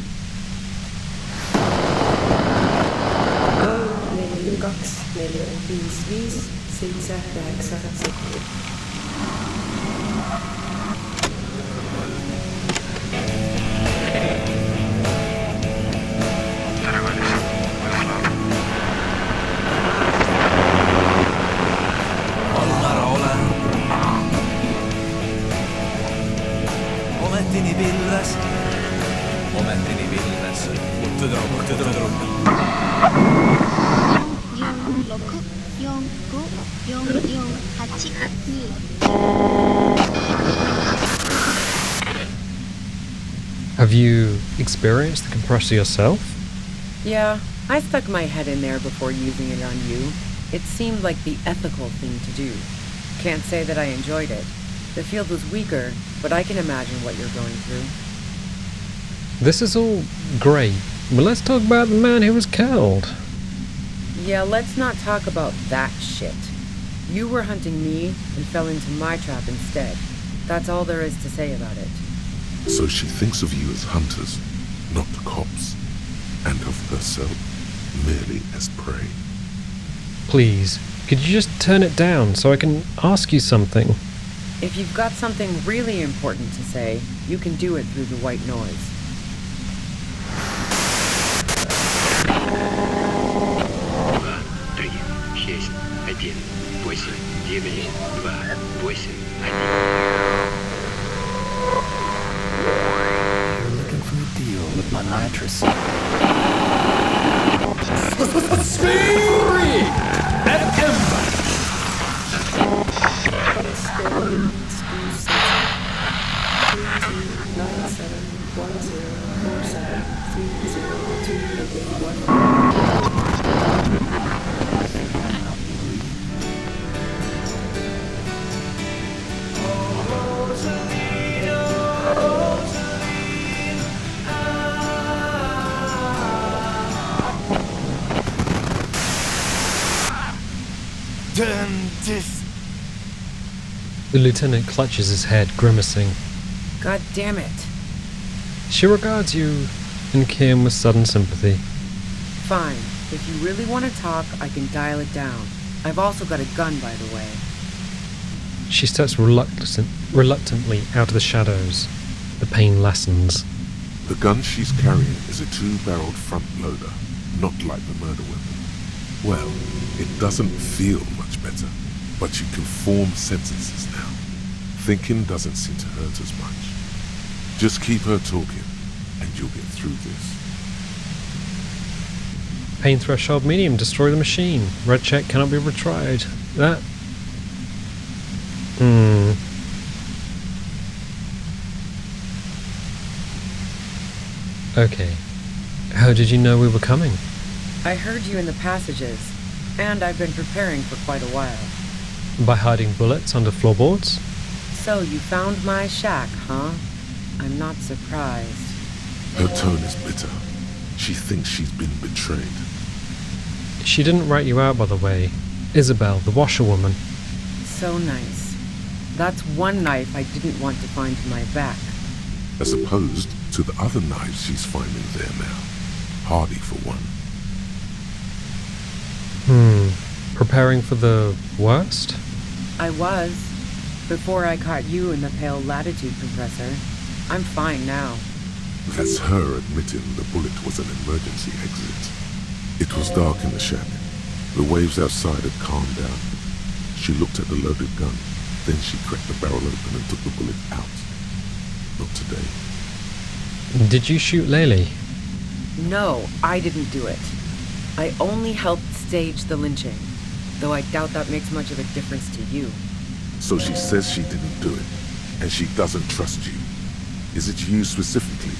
Have you experienced the compressor yourself? Yeah, I stuck my head in there before using it on you. It seemed like the ethical thing to do. Can't say that I enjoyed it. The field was weaker, but I can imagine what you're going through. This is all great, but let's talk about the man who was killed. Yeah, let's not talk about that shit. You were hunting me and fell into my trap instead. That's all there is to say about it. So she thinks of you as hunters, not the cops, and of herself merely as prey. Please, could you just turn it down so I can ask you something? If you've got something really important to say, you can do it through the white noise. You're looking for a deal with my mattress. Free and Ember. The lieutenant clutches his head, grimacing. God damn it. She regards you and Kim with sudden sympathy. Fine. If you really want to talk, I can dial it down. I've also got a gun, by the way. She steps reluctantly out of the shadows. The pain lessens. The gun she's carrying is a 2-barreled front loader, not like the murder weapon. Well, it doesn't feel much better, but you can form sentences now. Thinking doesn't seem to hurt as much. Just keep her talking, and you'll get through this. Pain threshold medium, destroy the machine. Red check cannot be retried. That... Okay. How did you know we were coming? I heard you in the passages, and I've been preparing for quite a while. By hiding bullets under floorboards? So you found my shack, huh? I'm not surprised. Her tone is bitter. She thinks she's been betrayed. She didn't write you out, by the way. Isabel, the washerwoman. So nice. That's one knife I didn't want to find in my back. As opposed to the other knives she's finding there now. Hardy for one. Preparing for the worst? I was. Before I caught you in the pale Latitude compressor. I'm fine now. That's her admitting the bullet was an emergency exit. It was dark in the shack. The waves outside had calmed down. She looked at the loaded gun. Then she cracked the barrel open and took the bullet out. Not today. Did you shoot Laylee? No, I didn't do it. I only helped stage the lynching, though I doubt that makes much of a difference to you. So she says she didn't do it, and she doesn't trust you. Is it you specifically,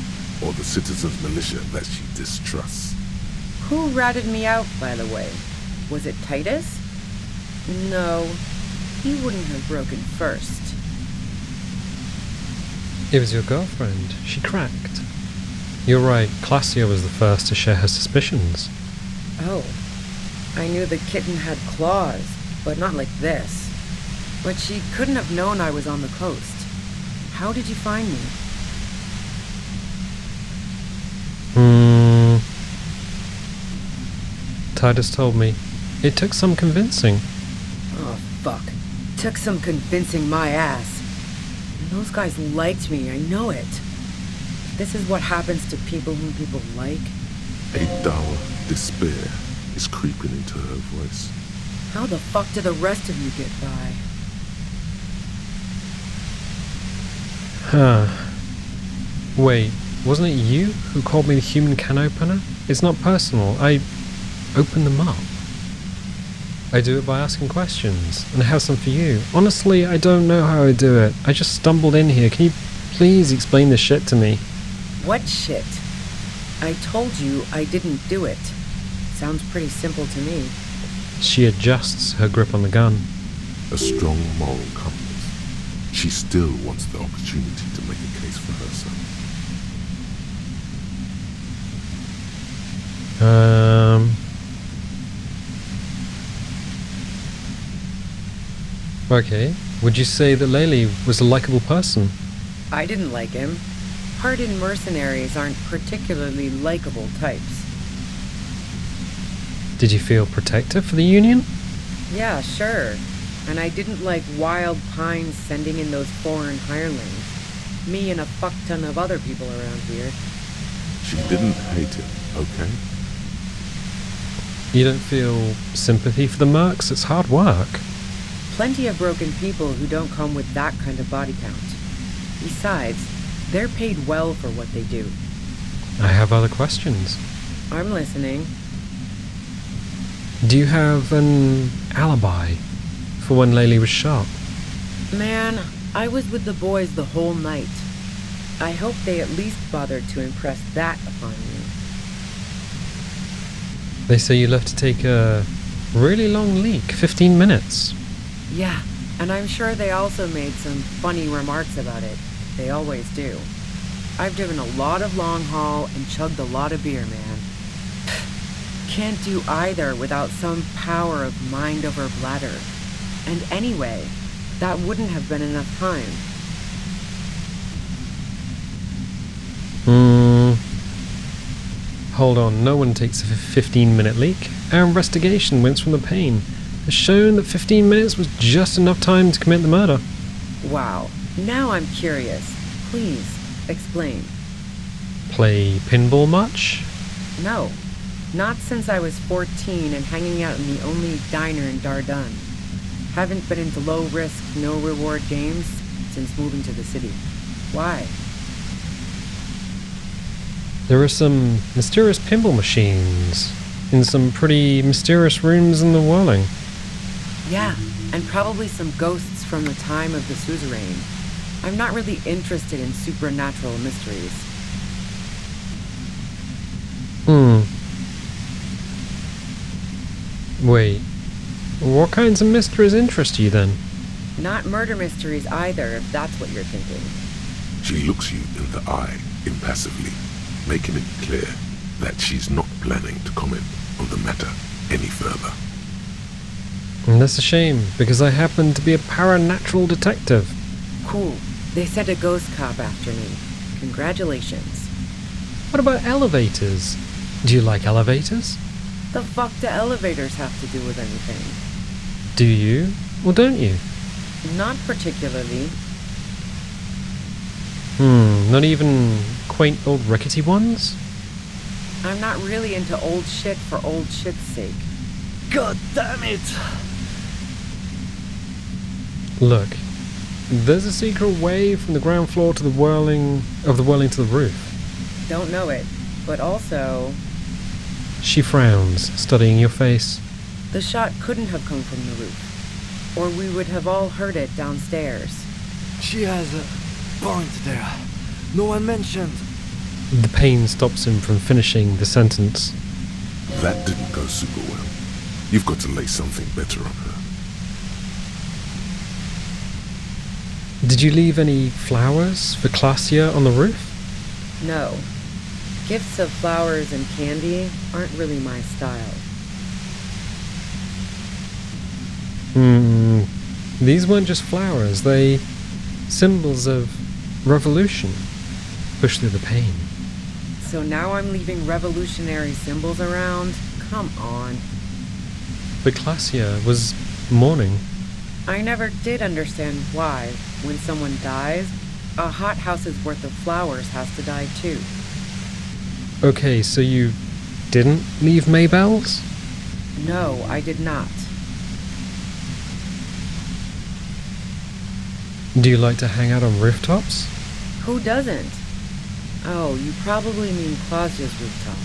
or the citizens' militia that she distrusts? Who ratted me out, by the way? Was it Titus? No, he wouldn't have broken first. It was your girlfriend. She cracked. You're right, Classia was the first to share her suspicions. Oh, I knew the kitten had claws, but not like this. But she couldn't have known I was on the coast. How did you find me? Titus told me. It took some convincing. Oh, fuck. Took some convincing my ass. And those guys liked me, I know it. This is what happens to people whom people like. A dull despair is creeping into her voice. How the fuck do the rest of you get by? Wait, wasn't it you who called me the human can opener? It's not personal. I open them up. I do it by asking questions, and I have some for you. Honestly, I don't know how I do it. I just stumbled in here. Can you please explain this shit to me? What shit? I told you I didn't do it. Sounds pretty simple to me. She adjusts her grip on the gun. A strong moral compass. She still wants the opportunity to make a case for herself. Okay. Would you say that Laylee was a likable person? I didn't like him. Hardened mercenaries aren't particularly likable types. Did you feel protective for the Union? Yeah, sure. And I didn't like Wild Pines sending in those foreign hirelings. Me and a fuck ton of other people around here. She didn't hate him, okay? You don't feel sympathy for the mercs? It's hard work. Plenty of broken people who don't come with that kind of body count. Besides, they're paid well for what they do. I have other questions. I'm listening. Do you have an alibi for when Laylee was shot? Man, I was with the boys the whole night. I hope they at least bothered to impress that upon you. They say you left to take a really long leak, 15 minutes. Yeah, and I'm sure they also made some funny remarks about it. They always do. I've driven a lot of long haul and chugged a lot of beer, man. Can't do either without some power of mind over bladder. And anyway, that wouldn't have been enough time. Hold on, no one takes a 15-minute leak. Our investigation wins from the pain. has shown that 15 minutes was just enough time to commit the murder. Wow. Now I'm curious. Please, explain. Play pinball much? No. Not since I was 14 and hanging out in the only diner in Dardun. Haven't been into low-risk, no-reward games since moving to the city. Why? There are some mysterious pinball machines in some pretty mysterious rooms in the Whirling. Yeah, and probably some ghosts from the time of the suzerain. I'm not really interested in supernatural mysteries. Wait, what kinds of mysteries interest you then? Not murder mysteries either, if that's what you're thinking. She looks you in the eye impassively, making it clear that she's not planning to comment on the matter any further. And that's a shame, because I happen to be a paranatural detective. Cool. They sent a ghost cop after me. Congratulations. What about elevators? Do you like elevators? The fuck do elevators have to do with anything? Do you, or don't you? Not particularly. Not even quaint old rickety ones? I'm not really into old shit for old shit's sake. God damn it! Look, there's a secret way from the ground floor to the whirling to the roof. Don't know it, but also... She frowns, studying your face. The shot couldn't have come from the roof, or we would have all heard it downstairs. She has a point there. No one mentioned. The pain stops him from finishing the sentence. That didn't go super well. You've got to lay something better on her. Did you leave any flowers for Classia on the roof? No. Gifts of flowers and candy aren't really my style. These weren't just flowers, they symbols of revolution. Push through the pain. So now I'm leaving revolutionary symbols around? Come on. But Classia was mourning. I never did understand why, when someone dies, a hothouse's worth of flowers has to die too. Okay, so you didn't leave Maybelle's? No, I did not. Do you like to hang out on rooftops? Who doesn't? Oh, you probably mean Clausia's rooftop.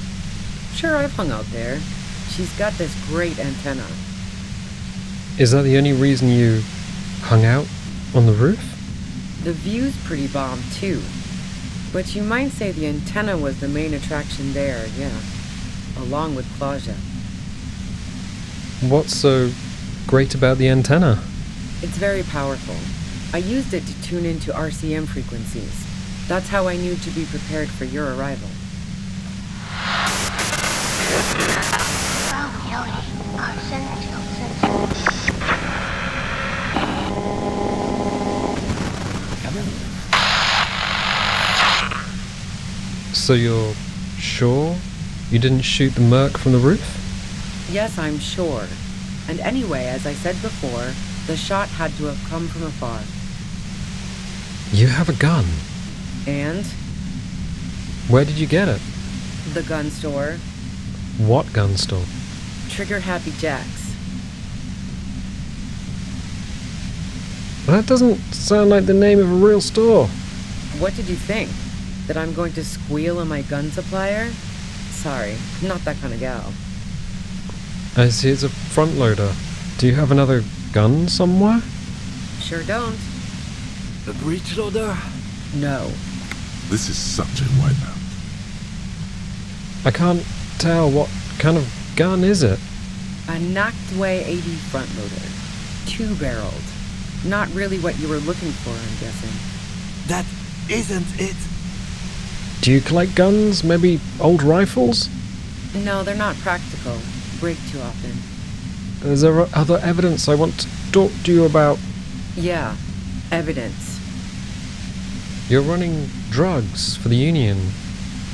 Sure, I've hung out there. She's got this great antenna. Is that the only reason you hung out on the roof? The view's pretty bomb too. But you might say the antenna was the main attraction there, yeah. Along with Clausia. What's so great about the antenna? It's very powerful. I used it to tune into RCM frequencies. That's how I knew to be prepared for your arrival. So you're sure you didn't shoot the merc from the roof? Yes, I'm sure. And anyway, as I said before, the shot had to have come from afar. You have a gun. And? Where did you get it? The gun store. What gun store? Trigger Happy Jacks. That doesn't sound like the name of a real store. What did you think? That I'm going to squeal on my gun supplier? Sorry, I'm not that kind of gal. I see it's a front loader. Do you have another gun somewhere? Sure don't. A breech loader? No. This is such a wipeout. I can't tell. What kind of gun is it? A Noctway 80 front loader. 2-barreled. Not really what you were looking for, I'm guessing. That isn't it. Do you collect guns? Maybe old rifles? No, they're not practical. Break too often. Is there other evidence I want to talk to you about? Yeah, evidence. You're running drugs for the Union.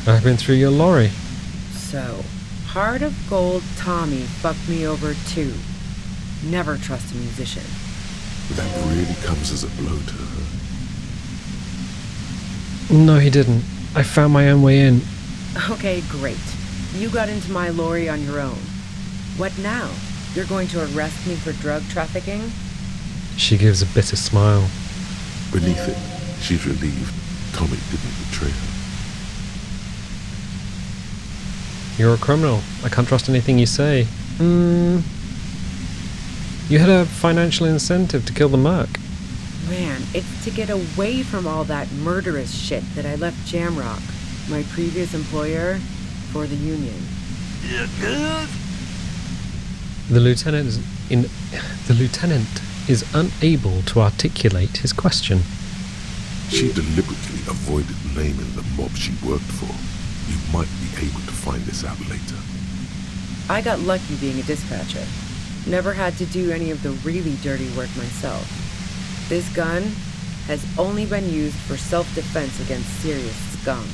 I've been through your lorry. So, Heart of Gold Tommy fucked me over too. Never trust a musician. That really comes as a blow to her. No, he didn't. I found my own way in. Okay, great. You got into my lorry on your own. What now? You're going to arrest me for drug trafficking? She gives a bitter smile. Beneath it, she's relieved Tommy didn't betray her. You're a criminal. I can't trust anything you say. You had a financial incentive to kill the merc. Man, it's to get away from all that murderous shit that I left Jamrock, my previous employer, for the Union. The lieutenant is unable to articulate his question. She deliberately avoided naming the mob she worked for. You might be able to find this out later. I got lucky being a dispatcher. Never had to do any of the really dirty work myself. This gun has only been used for self-defense against serious scum.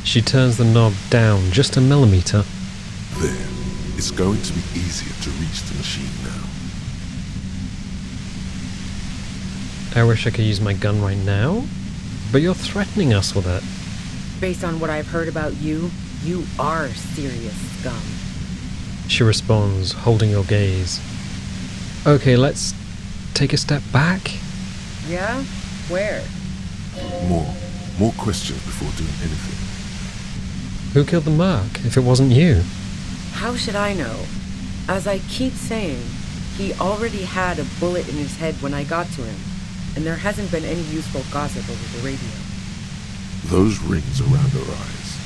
She turns the knob down just a millimeter. There. It's going to be easier to reach the machine now. I wish I could use my gun right now, but you're threatening us with it. Based on what I've heard about you, you are serious scum. She responds, holding your gaze. Okay, let's take a step back. Yeah? Where? More questions before doing anything. Who killed the merc, if it wasn't you? How should I know? As I keep saying, he already had a bullet in his head when I got to him, and there hasn't been any useful gossip over the radio. Those rings around her eyes,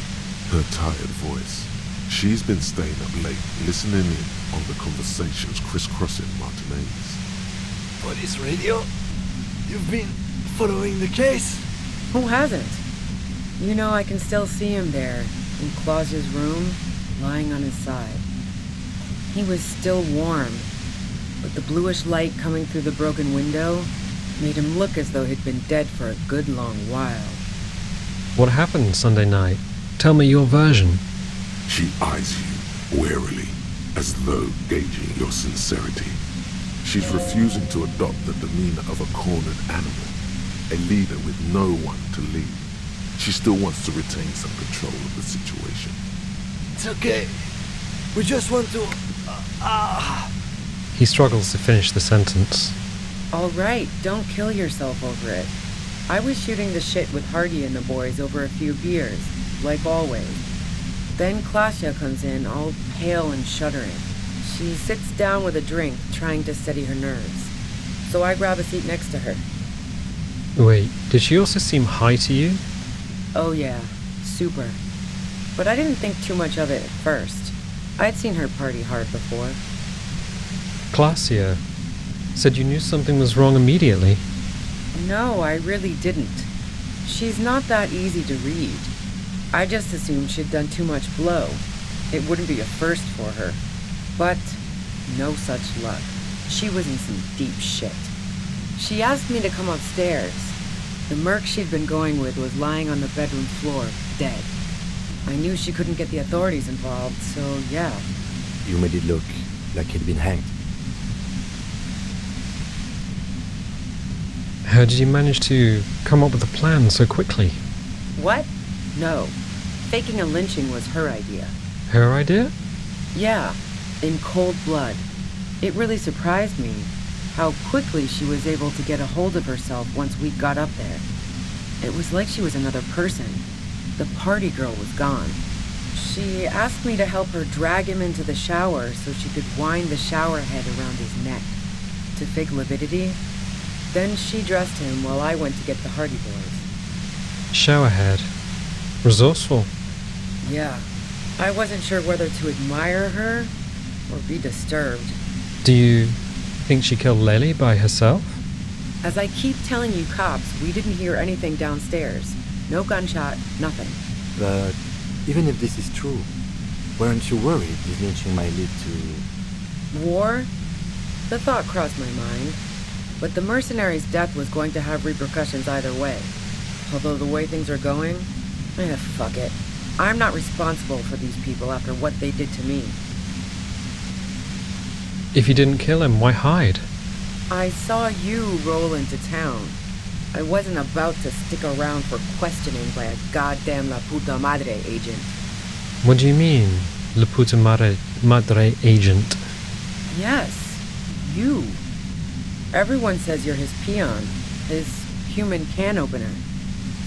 her tired voice. She's been staying up late, listening in on the conversations crisscrossing Martinez. Police radio? You've been following the case? Who hasn't? You know, I can still see him there, in Claus's room, lying on his side. He was still warm, but the bluish light coming through the broken window made him look as though he'd been dead for a good long while. What happened Sunday night? Tell me your version. She eyes you warily, as though gauging your sincerity. She's refusing to adopt the demeanor of a cornered animal, a leader with no one to lead. She still wants to retain some control of the situation. It's okay. We just want to... He struggles to finish the sentence. All right, don't kill yourself over it. I was shooting the shit with Hardy and the boys over a few beers, like always. Then Klasia comes in, all pale and shuddering. She sits down with a drink, trying to steady her nerves. So I grab a seat next to her. Wait, did she also seem high to you? Oh yeah, super. But I didn't think too much of it at first. I'd seen her party hard before. Klasia said you knew something was wrong immediately. No, I really didn't. She's not that easy to read. I just assumed she'd done too much blow. It wouldn't be a first for her. But no such luck. She was in some deep shit. She asked me to come upstairs. The merc she'd been going with was lying on the bedroom floor, dead. I knew she couldn't get the authorities involved, so yeah. You made it look like he'd been hanged. How did you manage to come up with a plan so quickly? What? No. Faking a lynching was her idea. Her idea? Yeah, in cold blood. It really surprised me how quickly she was able to get a hold of herself once we got up there. It was like she was another person. The party girl was gone. She asked me to help her drag him into the shower so she could wind the shower head around his neck to fake lividity. Then she dressed him while I went to get the Hardy Boys. Showerhead. Resourceful. Yeah. I wasn't sure whether to admire her or be disturbed. Do you think she killed Lely by herself? As I keep telling you cops, we didn't hear anything downstairs. No gunshot, nothing. But even if this is true, weren't you worried this lynching might lead to... War? The thought crossed my mind. But the mercenary's death was going to have repercussions either way. Although the way things are going, fuck it. I'm not responsible for these people after what they did to me. If you didn't kill him, why hide? I saw you roll into town. I wasn't about to stick around for questioning by a goddamn La Puta Madre agent. What do you mean, La Puta Madre agent? Yes, you. Everyone says you're his peon, his human can opener.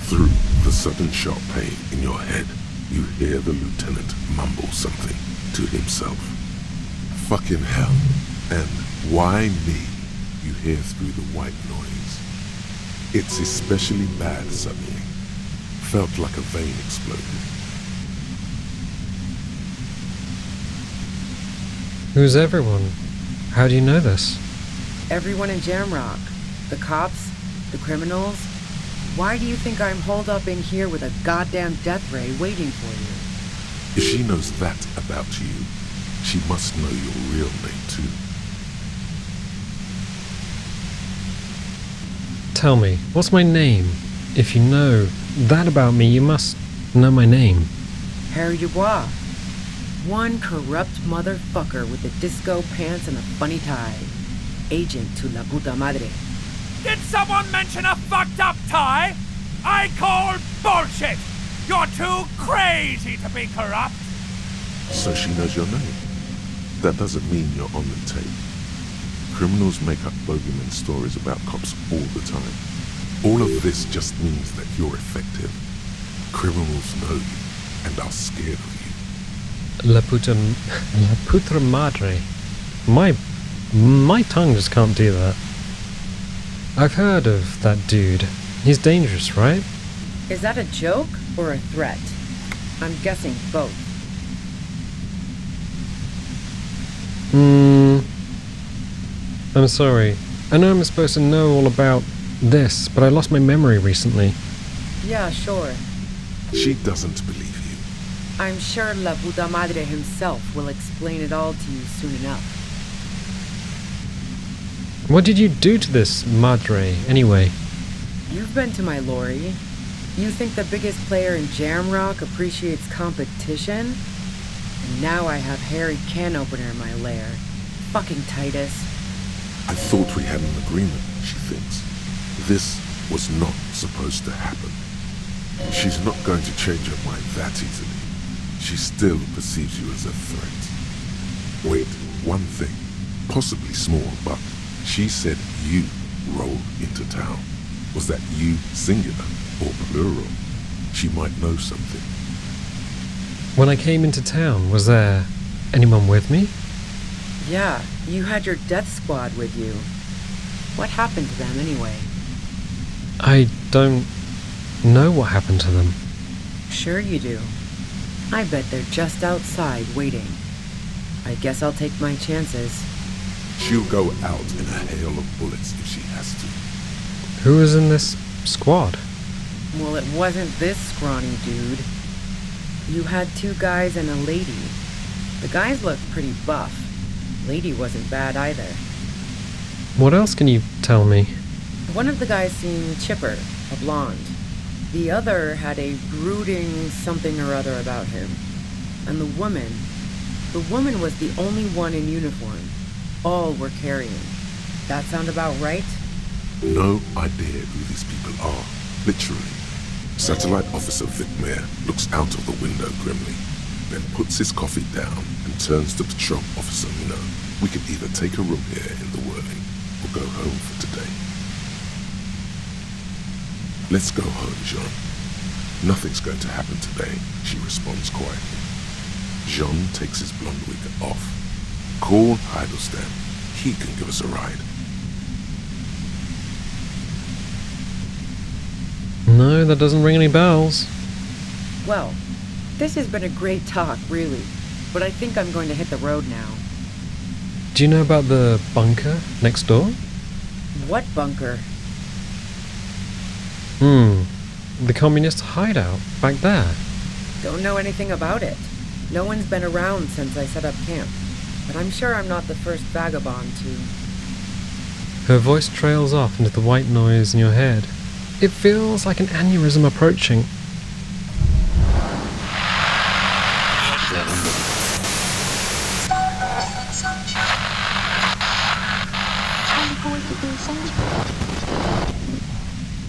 Through the sudden sharp pain in your head, you hear the lieutenant mumble something to himself. Fucking hell. And why me? You hear through the white noise. It's especially bad suddenly. Felt like a vein exploded. Who's everyone? How do you know this? Everyone in Jamrock. The cops, the criminals. Why do you think I'm holed up in here with a goddamn death ray waiting for you? If she knows that about you, she must know your real name too. Tell me, what's my name? If you know that about me, you must know my name. Harry Dubois. One corrupt motherfucker with the disco pants and a funny tie. Agent to La Puta Madre. Did someone mention a fucked up tie? I call bullshit! You're too crazy to be corrupt! So she knows your name. That doesn't mean you're on the tape. Criminals make up bogeyman stories about cops all the time. All of this just means that you're effective. Criminals know you and are scared of you. La Puta Madre. My tongue just can't do that. I've heard of that dude. He's dangerous, right? Is that a joke or a threat? I'm guessing both. I'm sorry. I know I'm supposed to know all about this, but I lost my memory recently. Yeah, sure. She doesn't believe you. I'm sure La Puta Madre himself will explain it all to you soon enough. What did you do to this Madre, anyway? You've been to my lorry. You think the biggest player in Jamrock appreciates competition? And now I have Harry Can Opener in my lair. Fucking Titus. I thought we had an agreement, she thinks. This was not supposed to happen. She's not going to change her mind that easily. She still perceives you as a threat. Wait, one thing, possibly small, but she said you rolled into town. Was that you singular or plural? She might know something. When I came into town, was there anyone with me? Yeah, you had your death squad with you. What happened to them anyway? I don't know what happened to them. Sure you do. I bet they're just outside waiting. I guess I'll take my chances. She'll go out in a hail of bullets if she has to. Who was in this squad? Well, it wasn't this scrawny dude. You had 2 guys and a lady. The guys looked pretty buff. Lady wasn't bad either. What else can you tell me? One of the guys seemed chipper, a blonde. The other had a brooding something or other about him. And the woman was the only one in uniform. All were carrying. That sound about right? No idea who these people are, literally. Satellite Officer Vic Mayer looks out of the window grimly, then puts his coffee down and turns to Patrol Officer Minot. We could either take a room here in the Whirling or go home for today. Let's go home, Jean. Nothing's going to happen today, she responds quietly. Jean takes his blonde wig off. Call Heidelstein. He can give us a ride. No, that doesn't ring any bells. Well, this has been a great talk, really. But I think I'm going to hit the road now. Do you know about the bunker next door? What bunker? The communist hideout back there. Don't know anything about it. No one's been around since I set up camp. But I'm sure I'm not the first vagabond to... Her voice trails off into the white noise in your head. It feels like an aneurysm approaching.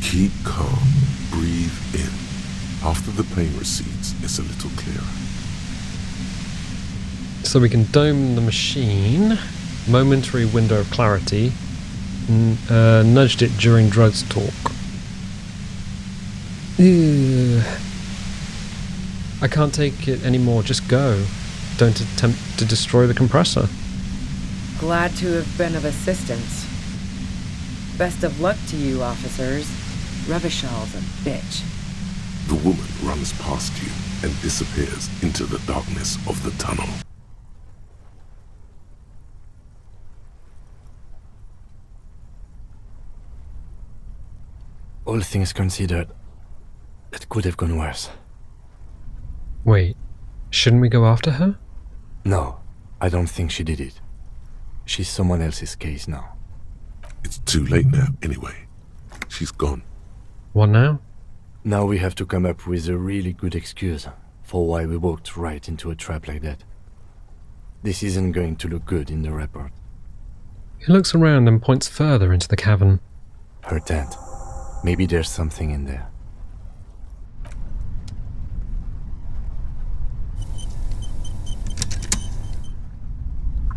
Keep calm. Breathe in. After the pain recedes, it's a little clearer. So we can dome the machine. Momentary window of clarity. Nudged it during drugs talk. Ew. I can't take it anymore. Just go. Don't attempt to destroy the compressor. Glad to have been of assistance. Best of luck to you, officers. Revishal's a bitch. The woman runs past you and disappears into the darkness of the tunnel. All things considered, it could have gone worse. Wait, shouldn't we go after her? No, I don't think she did it. She's someone else's case now. It's too late now, anyway. She's gone. What now? Now we have to come up with a really good excuse for why we walked right into a trap like that. This isn't going to look good in the report. He looks around and points further into the cavern. Her tent. Maybe there's something in there.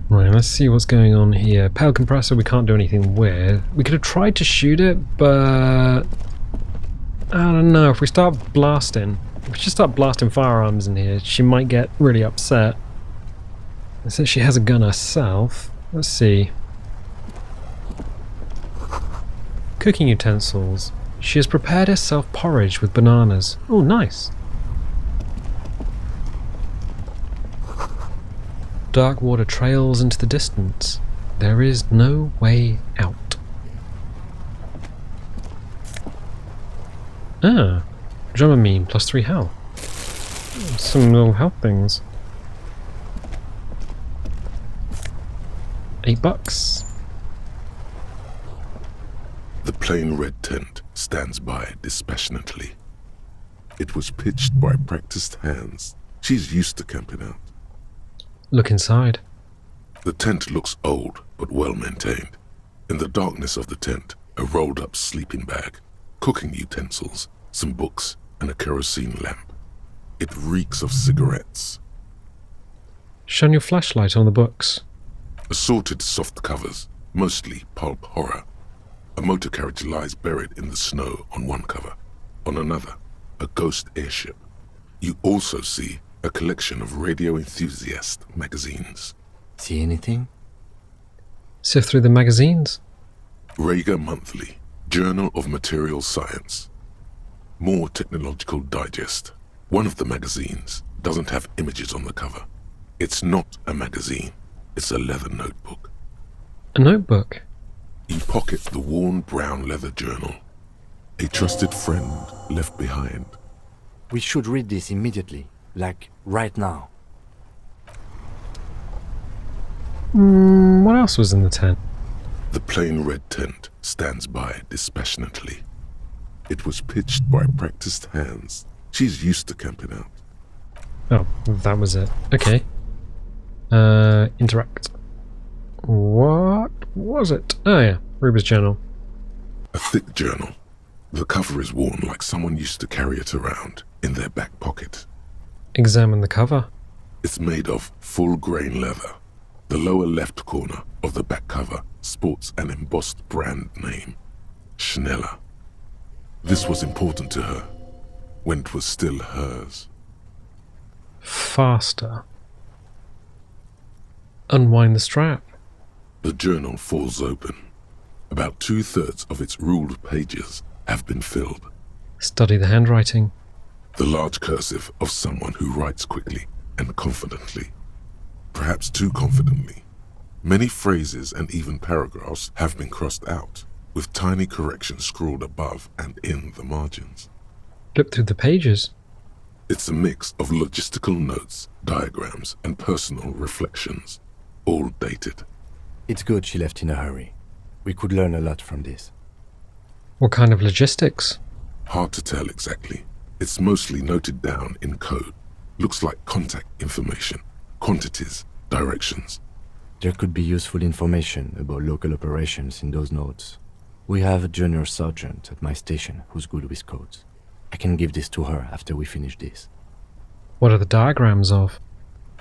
Right, let's see what's going on here. Pale compressor we can't do anything with. We could have tried to shoot it, but I don't know. If we just start blasting firearms in here, she might get really upset. And since she has a gun herself, let's see. Cooking utensils. She has prepared herself porridge with bananas. Oh, nice. Dark water trails into the distance. There is no way out. Ah, Dramamine plus 3 health. Some little health things. $8. The plain red tent stands by dispassionately. It was pitched by practiced hands. She's used to camping out. Look inside. The tent looks old, but well maintained. In the darkness of the tent, a rolled up sleeping bag, cooking utensils, some books, and a kerosene lamp. It reeks of cigarettes. Shine your flashlight on the books. Assorted soft covers, mostly pulp horror. A motor carriage lies buried in the snow on one cover. On another, a ghost airship. You also see a collection of radio enthusiast magazines. See anything? Sift through the magazines. Rager Monthly, Journal of Material Science. More Technological Digest. One of the magazines doesn't have images on the cover. It's not a magazine, it's a leather notebook. A notebook? You pocket the worn brown leather journal. A trusted friend left behind. We should read this immediately, like right now. What else was in the tent? The plain red tent stands by dispassionately. It was pitched by practiced hands. She's used to camping out. Oh, that was it. Okay. Interact. What was it? Oh yeah, Ruber's journal. A thick journal. The cover is worn like someone used to carry it around in their back pocket. Examine the cover. It's made of full-grain leather. The lower left corner of the back cover sports an embossed brand name, Schneller. This was important to her when it was still hers. Faster. Unwind the strap. The journal falls open. About 2/3 of its ruled pages have been filled. Study the handwriting. The large cursive of someone who writes quickly and confidently. Perhaps too confidently. Many phrases and even paragraphs have been crossed out, with tiny corrections scrawled above and in the margins. Flip through the pages. It's a mix of logistical notes, diagrams, and personal reflections, all dated. It's good she left in a hurry. We could learn a lot from this. What kind of logistics? Hard to tell exactly. It's mostly noted down in code. Looks like contact information, quantities, directions. There could be useful information about local operations in those notes. We have a junior sergeant at my station who's good with codes. I can give this to her after we finish this. What are the diagrams of?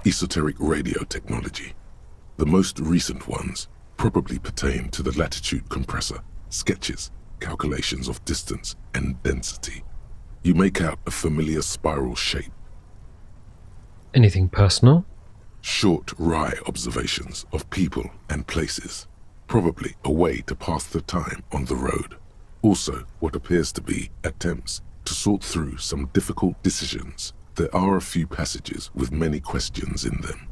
Esoteric radio technology. The most recent ones probably pertain to the Latitude compressor, sketches, calculations of distance and density. You make out a familiar spiral shape. Anything personal? Short, wry observations of people and places. Probably a way to pass the time on the road. Also, what appears to be attempts to sort through some difficult decisions. There are a few passages with many questions in them.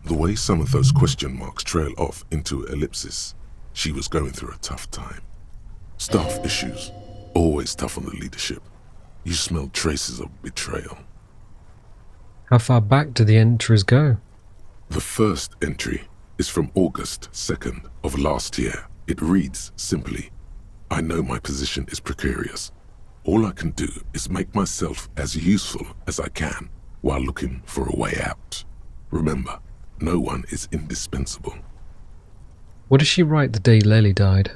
The way some of those question marks trail off into ellipsis, she was going through a tough time. Staff issues, always tough on the leadership. You smell traces of betrayal. How far back do the entries go? The first entry is from August 2nd of last year. It reads simply, I know my position is precarious. All I can do is make myself as useful as I can while looking for a way out. Remember, no one is indispensable. What did she write the day Lely died?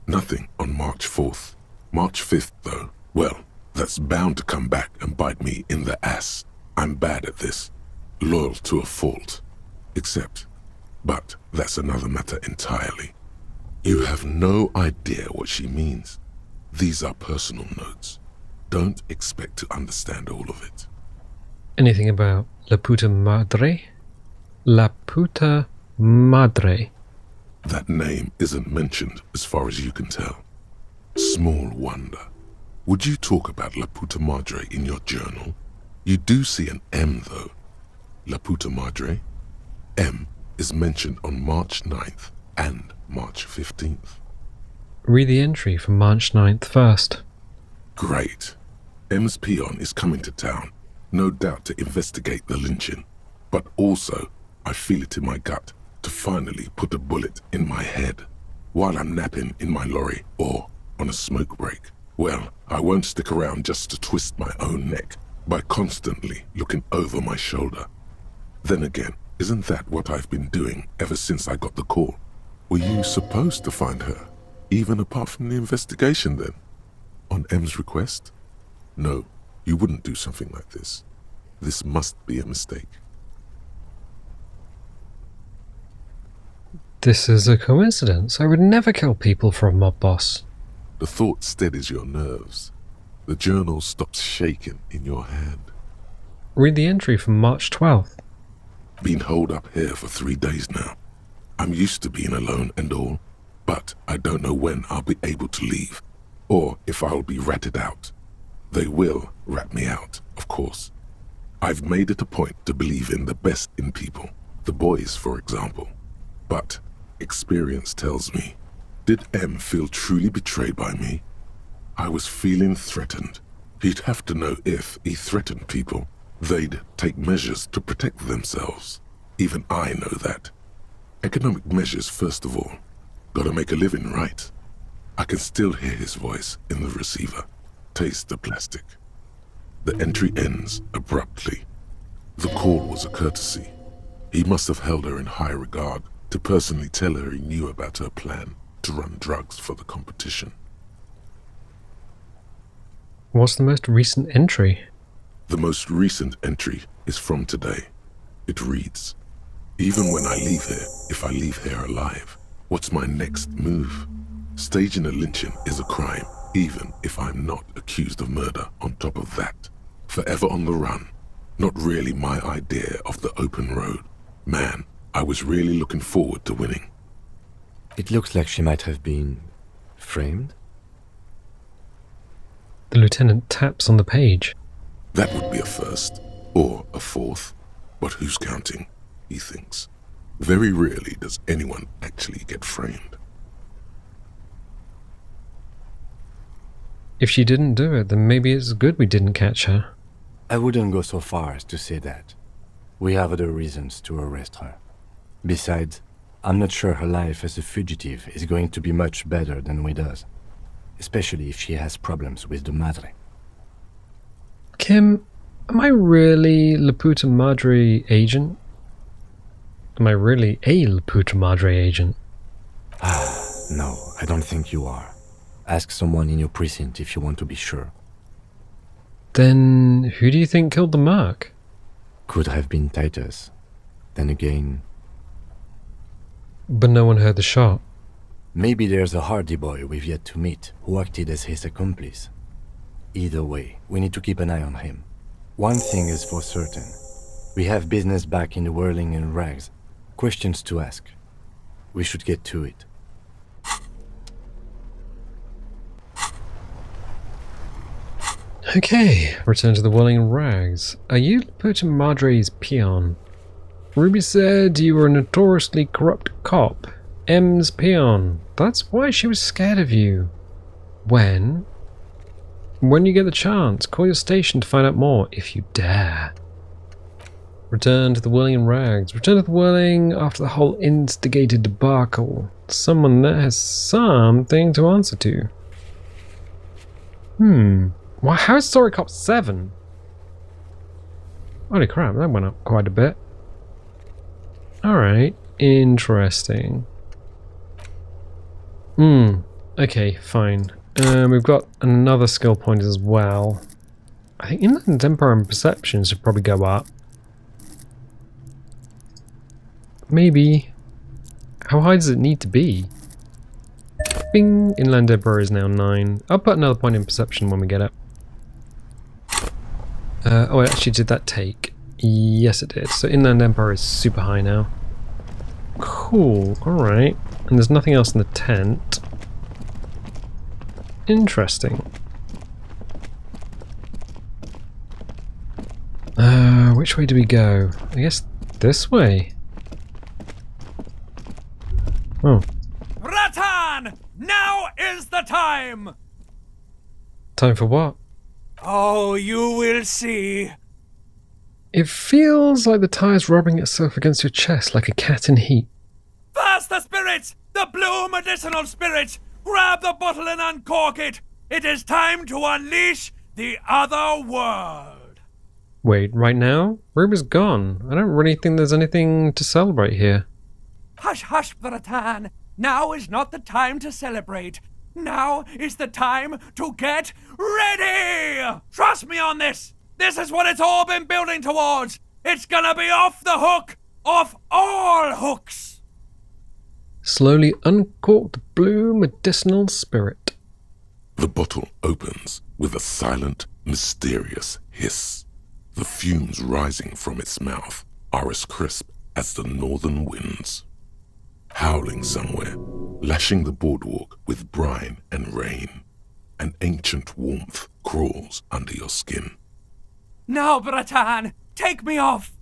Nothing on March 4th. March 5th, though, well, that's bound to come back and bite me in the ass. I'm bad at this. Loyal to a fault. But that's another matter entirely. You have no idea what she means. These are personal notes. Don't expect to understand all of it. Anything about La Puta Madre? La Puta Madre. That name isn't mentioned as far as you can tell. Small wonder. Would you talk about La Puta Madre in your journal? You do see an M though. La Puta Madre. M is mentioned on March 9th and March 15th. Read the entry from March 9th first. Great. M's peon is coming to town, no doubt to investigate the lynching. But also, I feel it in my gut to finally put a bullet in my head while I'm napping in my lorry or on a smoke break. Well, I won't stick around just to twist my own neck by constantly looking over my shoulder. Then again, isn't that what I've been doing ever since I got the call? Were you supposed to find her, even apart from the investigation then? On M's request? No, you wouldn't do something like this. This must be a mistake. This is a coincidence. I would never kill people for a mob boss. The thought steadies your nerves. The journal stops shaking in your hand. Read the entry from March 12th. Been holed up here for 3 days now. I'm used to being alone and all, but I don't know when I'll be able to leave, or if I'll be ratted out. They will rat me out, of course. I've made it a point to believe in the best in people, the boys, for example. But experience tells me, did M feel truly betrayed by me? I was feeling threatened. He'd have to know if he threatened people, they'd take measures to protect themselves. Even I know that. Economic measures first of all. Gotta make a living, right? I can still hear his voice in the receiver. Taste the plastic. The entry ends abruptly. The call was a courtesy. He must have held her in high regard to personally tell her he knew about her plan to run drugs for the competition. What's the most recent entry? The most recent entry is from today. It reads, even when I leave here, if I leave here alive, what's my next move? Staging a lynching is a crime, even if I'm not accused of murder on top of that. Forever on the run. Not really my idea of the open road. Man, I was really looking forward to winning. It looks like she might have been framed. The lieutenant taps on the page. That would be a first, or a fourth. But who's counting, he thinks. Very rarely does anyone actually get framed. If she didn't do it, then maybe it's good we didn't catch her. I wouldn't go so far as to say that. We have other reasons to arrest her. Besides, I'm not sure her life as a fugitive is going to be much better than with us. Especially if she has problems with the Madre. Kim, am I really La Puta Madre agent? Am I really a Puta Madre agent? No, I don't think you are. Ask someone in your precinct if you want to be sure. Then who do you think killed the merc? Could have been Titus. Then again, But no one heard the shot. maybe there's a hardy boy we've yet to meet who acted as his accomplice. Either way, we need to keep an eye on him. One thing is for certain. We have business back in the whirling and rags. Questions to ask. We should get to it. Okay, return to the Whirling Rags. Are you Puta Madre's peon? Ruby said you were a notoriously corrupt cop. M's peon. That's why she was scared of you. When you get the chance, call your station to find out more, if you dare. Return to the Whirling Rags. Return to the Whirling after the whole instigated debacle. Someone there has something to answer to. Well, how's Story Cop 7? Holy crap, that went up quite a bit. Alright, interesting. Okay, fine. We've got another skill point as well. I think Inland Empire and Perception should probably go up. Maybe. How high does it need to be? Bing! Inland Empire is now 9. I'll put another point in Perception when we get it. Oh, it actually did that take. Yes, it did. So Inland Empire is super high now. Cool, alright. And there's nothing else in the tent. Interesting. Which way do we go? I guess this way. Oh. Ratan! Now is the time! Time for what? Oh, you will see. It feels like the tire's rubbing itself against your chest like a cat in heat. First the spirits! The blue medicinal spirits! Grab the bottle and uncork it! It is time to unleash the other world! Wait, right now? Ruby's gone. I don't really think there's anything to celebrate here. Hush, hush, Bratan! Now is not the time to celebrate. Now is the time to get ready! Trust me on this! This is what it's all been building towards! It's gonna be off the hook! Off all hooks! Slowly uncork the blue medicinal spirit. The bottle opens with a silent, mysterious hiss. The fumes rising from its mouth are as crisp as the northern winds. Howling somewhere, lashing the boardwalk with brine and rain. An ancient warmth crawls under your skin. Now, Bratan, take me off!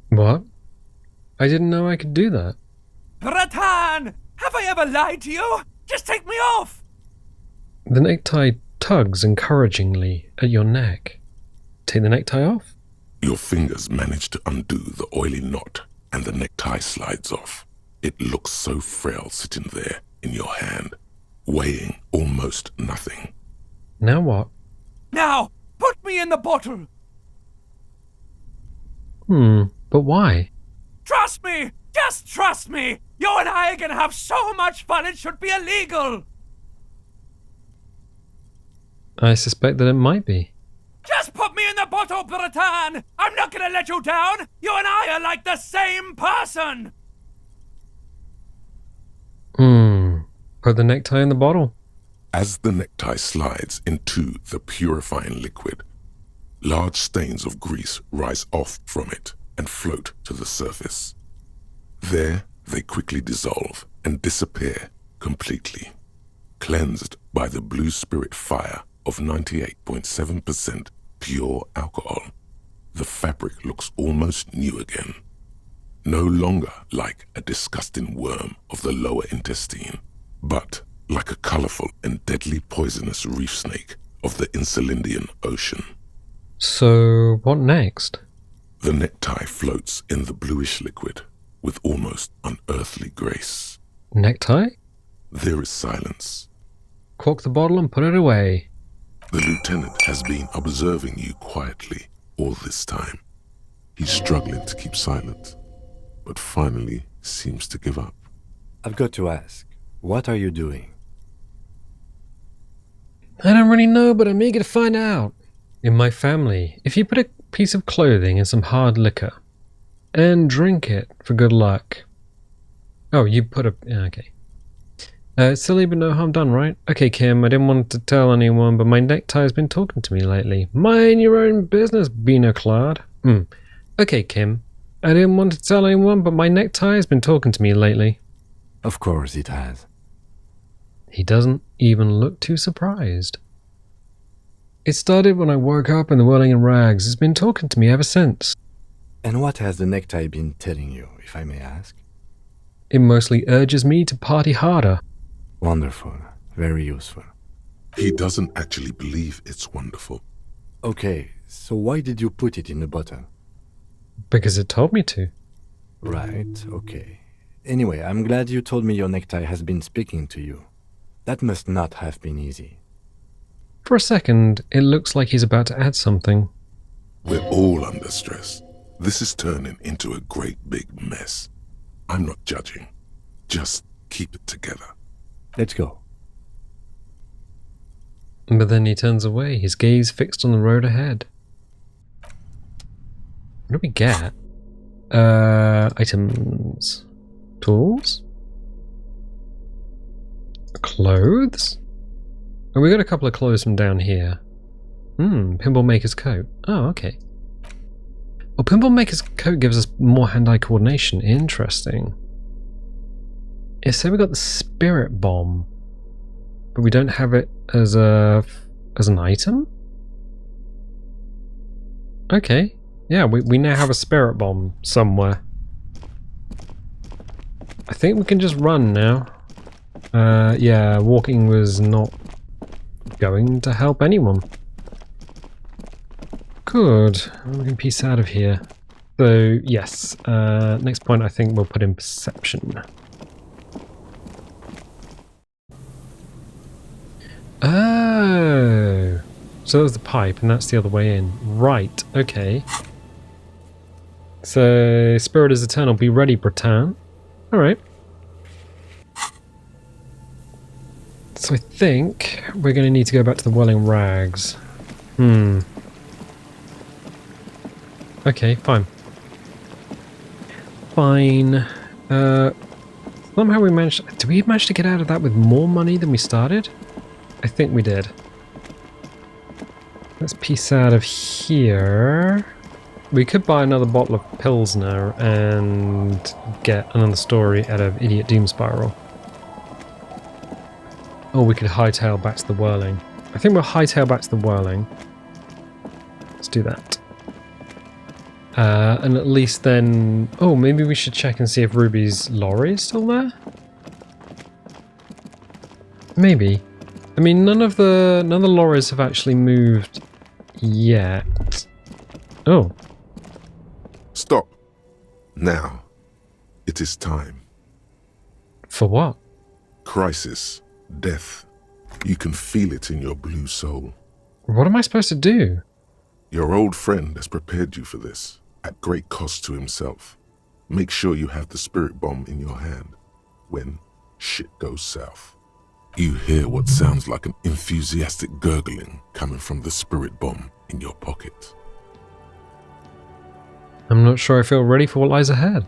What? I didn't know I could do that. Bratan! Have I ever lied to you? Just take me off! The necktie tugs encouragingly at your neck. Take the necktie off? Your fingers manage to undo the oily knot and the necktie slides off. It looks so frail sitting there in your hand, weighing almost nothing. Now what? Now, put me in the bottle! But why? Trust me! Just trust me! You and I are gonna have so much fun it should be illegal! I suspect that it might be. Just put me in the bottle, Bratan! I'm not gonna let you down! You and I are like the same person! Put the necktie in the bottle. As the necktie slides into the purifying liquid, large stains of grease rise off from it and float to the surface. There, they quickly dissolve and disappear completely, cleansed by the blue spirit fire of 98.7% pure alcohol. The fabric looks almost new again, no longer like a disgusting worm of the lower intestine, but like a colorful and deadly poisonous reef snake of the Insulindian Ocean. So, what next? The necktie floats in the bluish liquid with almost unearthly grace. Necktie? There is silence. Cork the bottle and put it away. The lieutenant has been observing you quietly all this time. He's struggling to keep silent, but finally seems to give up. I've got to ask, what are you doing? I don't really know, but I'm eager to find out. In my family, if you put a piece of clothing in some hard liquor and drink it for good luck. Oh, you put a... okay. Silly but no harm done, right? Okay, Kim, I didn't want to tell anyone, but my necktie has been talking to me lately. Mind your own business, Bina Claude. Okay, Kim, I didn't want to tell anyone, but my necktie has been talking to me lately. Of course it has. He doesn't even look too surprised. It started when I woke up in the whirling in rags. It's been talking to me ever since. And what has the necktie been telling you, if I may ask? It mostly urges me to party harder. Wonderful. Very useful. He doesn't actually believe it's wonderful. Okay, so why did you put it in the bottle? Because it told me to. Right, okay. Anyway, I'm glad you told me your necktie has been speaking to you. That must not have been easy. For a second, it looks like he's about to add something. We're all under stress. This is turning into a great big mess. I'm not judging. Just keep it together. Let's go. But then he turns away, his gaze fixed on the road ahead. What do we get? Items. Tools? Clothes? Oh, we got a couple of clothes from down here. Pinball Maker's coat. Oh, okay. Well, Pinball Maker's coat gives us more hand-eye coordination. Interesting. It said we got the Spirit Bomb, but we don't have it as an item? Okay. Yeah, we now have a Spirit Bomb somewhere. I think we can just run now. Yeah, walking was not going to help anyone. Good. We can piece out of here. So, yes. Next point I think we'll put in perception. Oh! So that was the pipe and that's the other way in. Right, okay. So, Spirit is eternal. Be ready, Breton. Alright. So I think we're going to need to go back to the Whirling Rags. Okay, fine. Fine. Somehow we managed... Did we manage to get out of that with more money than we started? I think we did. Let's piece out of here. We could buy another bottle of Pilsner and get another story out of Idiot Doom Spiral. Or we could hightail back to the Whirling. I think we'll hightail back to the Whirling. Let's do that. And at least then... Oh, maybe we should check and see if Ruby's lorry is still there? Maybe. I mean, none of the lorries have actually moved yet. Oh. Stop. Now. It is time. For what? Crisis. Death. You can feel it in your blue soul. What am I supposed to do? Your old friend has prepared you for this, at great cost to himself. Make sure you have the spirit bomb in your hand when shit goes south. You hear what sounds like an enthusiastic gurgling coming from the spirit bomb in your pocket. I'm not sure I feel ready for what lies ahead.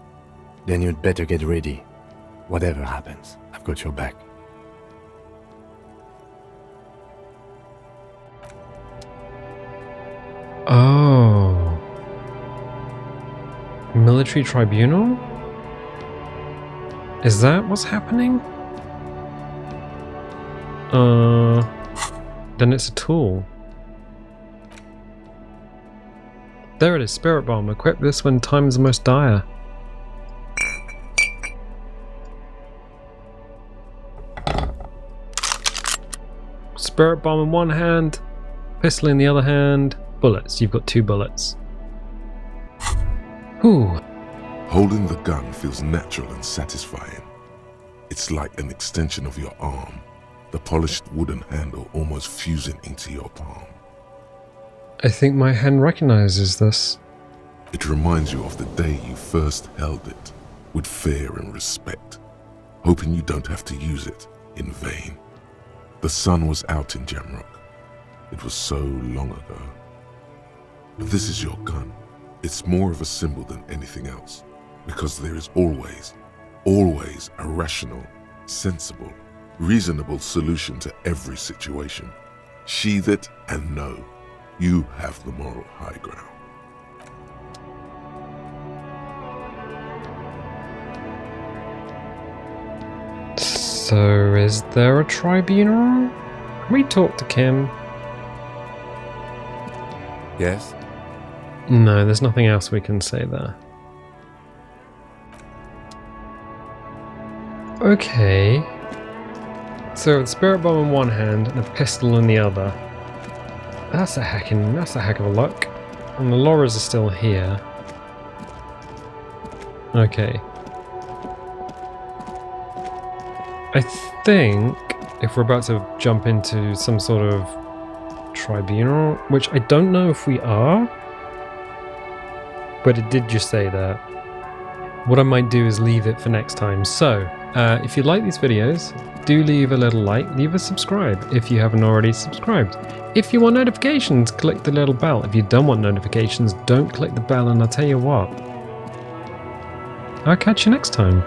Then you'd better get ready. Whatever happens, I've got your back. Oh. Military tribunal? Is that what's happening? Then it's a tool. There it is, Spirit Bomb. Equip this when time is the most dire. Spirit Bomb in one hand, pistol in the other hand, bullets. You've got 2 bullets. Whew. Holding the gun feels natural and satisfying. It's like an extension of your arm, the polished wooden handle almost fusing into your palm. I think my hand recognizes this. It reminds you of the day you first held it, with fear and respect, hoping you don't have to use it in vain. The sun was out in Jamrock. It was so long ago. But this is your gun. It's more of a symbol than anything else, because there is always a rational, sensible, reasonable solution to every situation. Sheathe it and know you have the moral high ground. So, is there a tribunal? Can we talk to Kim? Yes? No, there's nothing else we can say there. Okay. So, the spirit bomb in one hand and a pistol in the other. That's a heck of a look. And the Laura's are still here. Okay. I think if we're about to jump into some sort of tribunal, which I don't know if we are, but it did just say that. What I might do is leave it for next time. So, if you like these videos, do leave a little like, leave a subscribe if you haven't already subscribed. If you want notifications, click the little bell. If you don't want notifications, don't click the bell, and I'll tell you what. I'll catch you next time.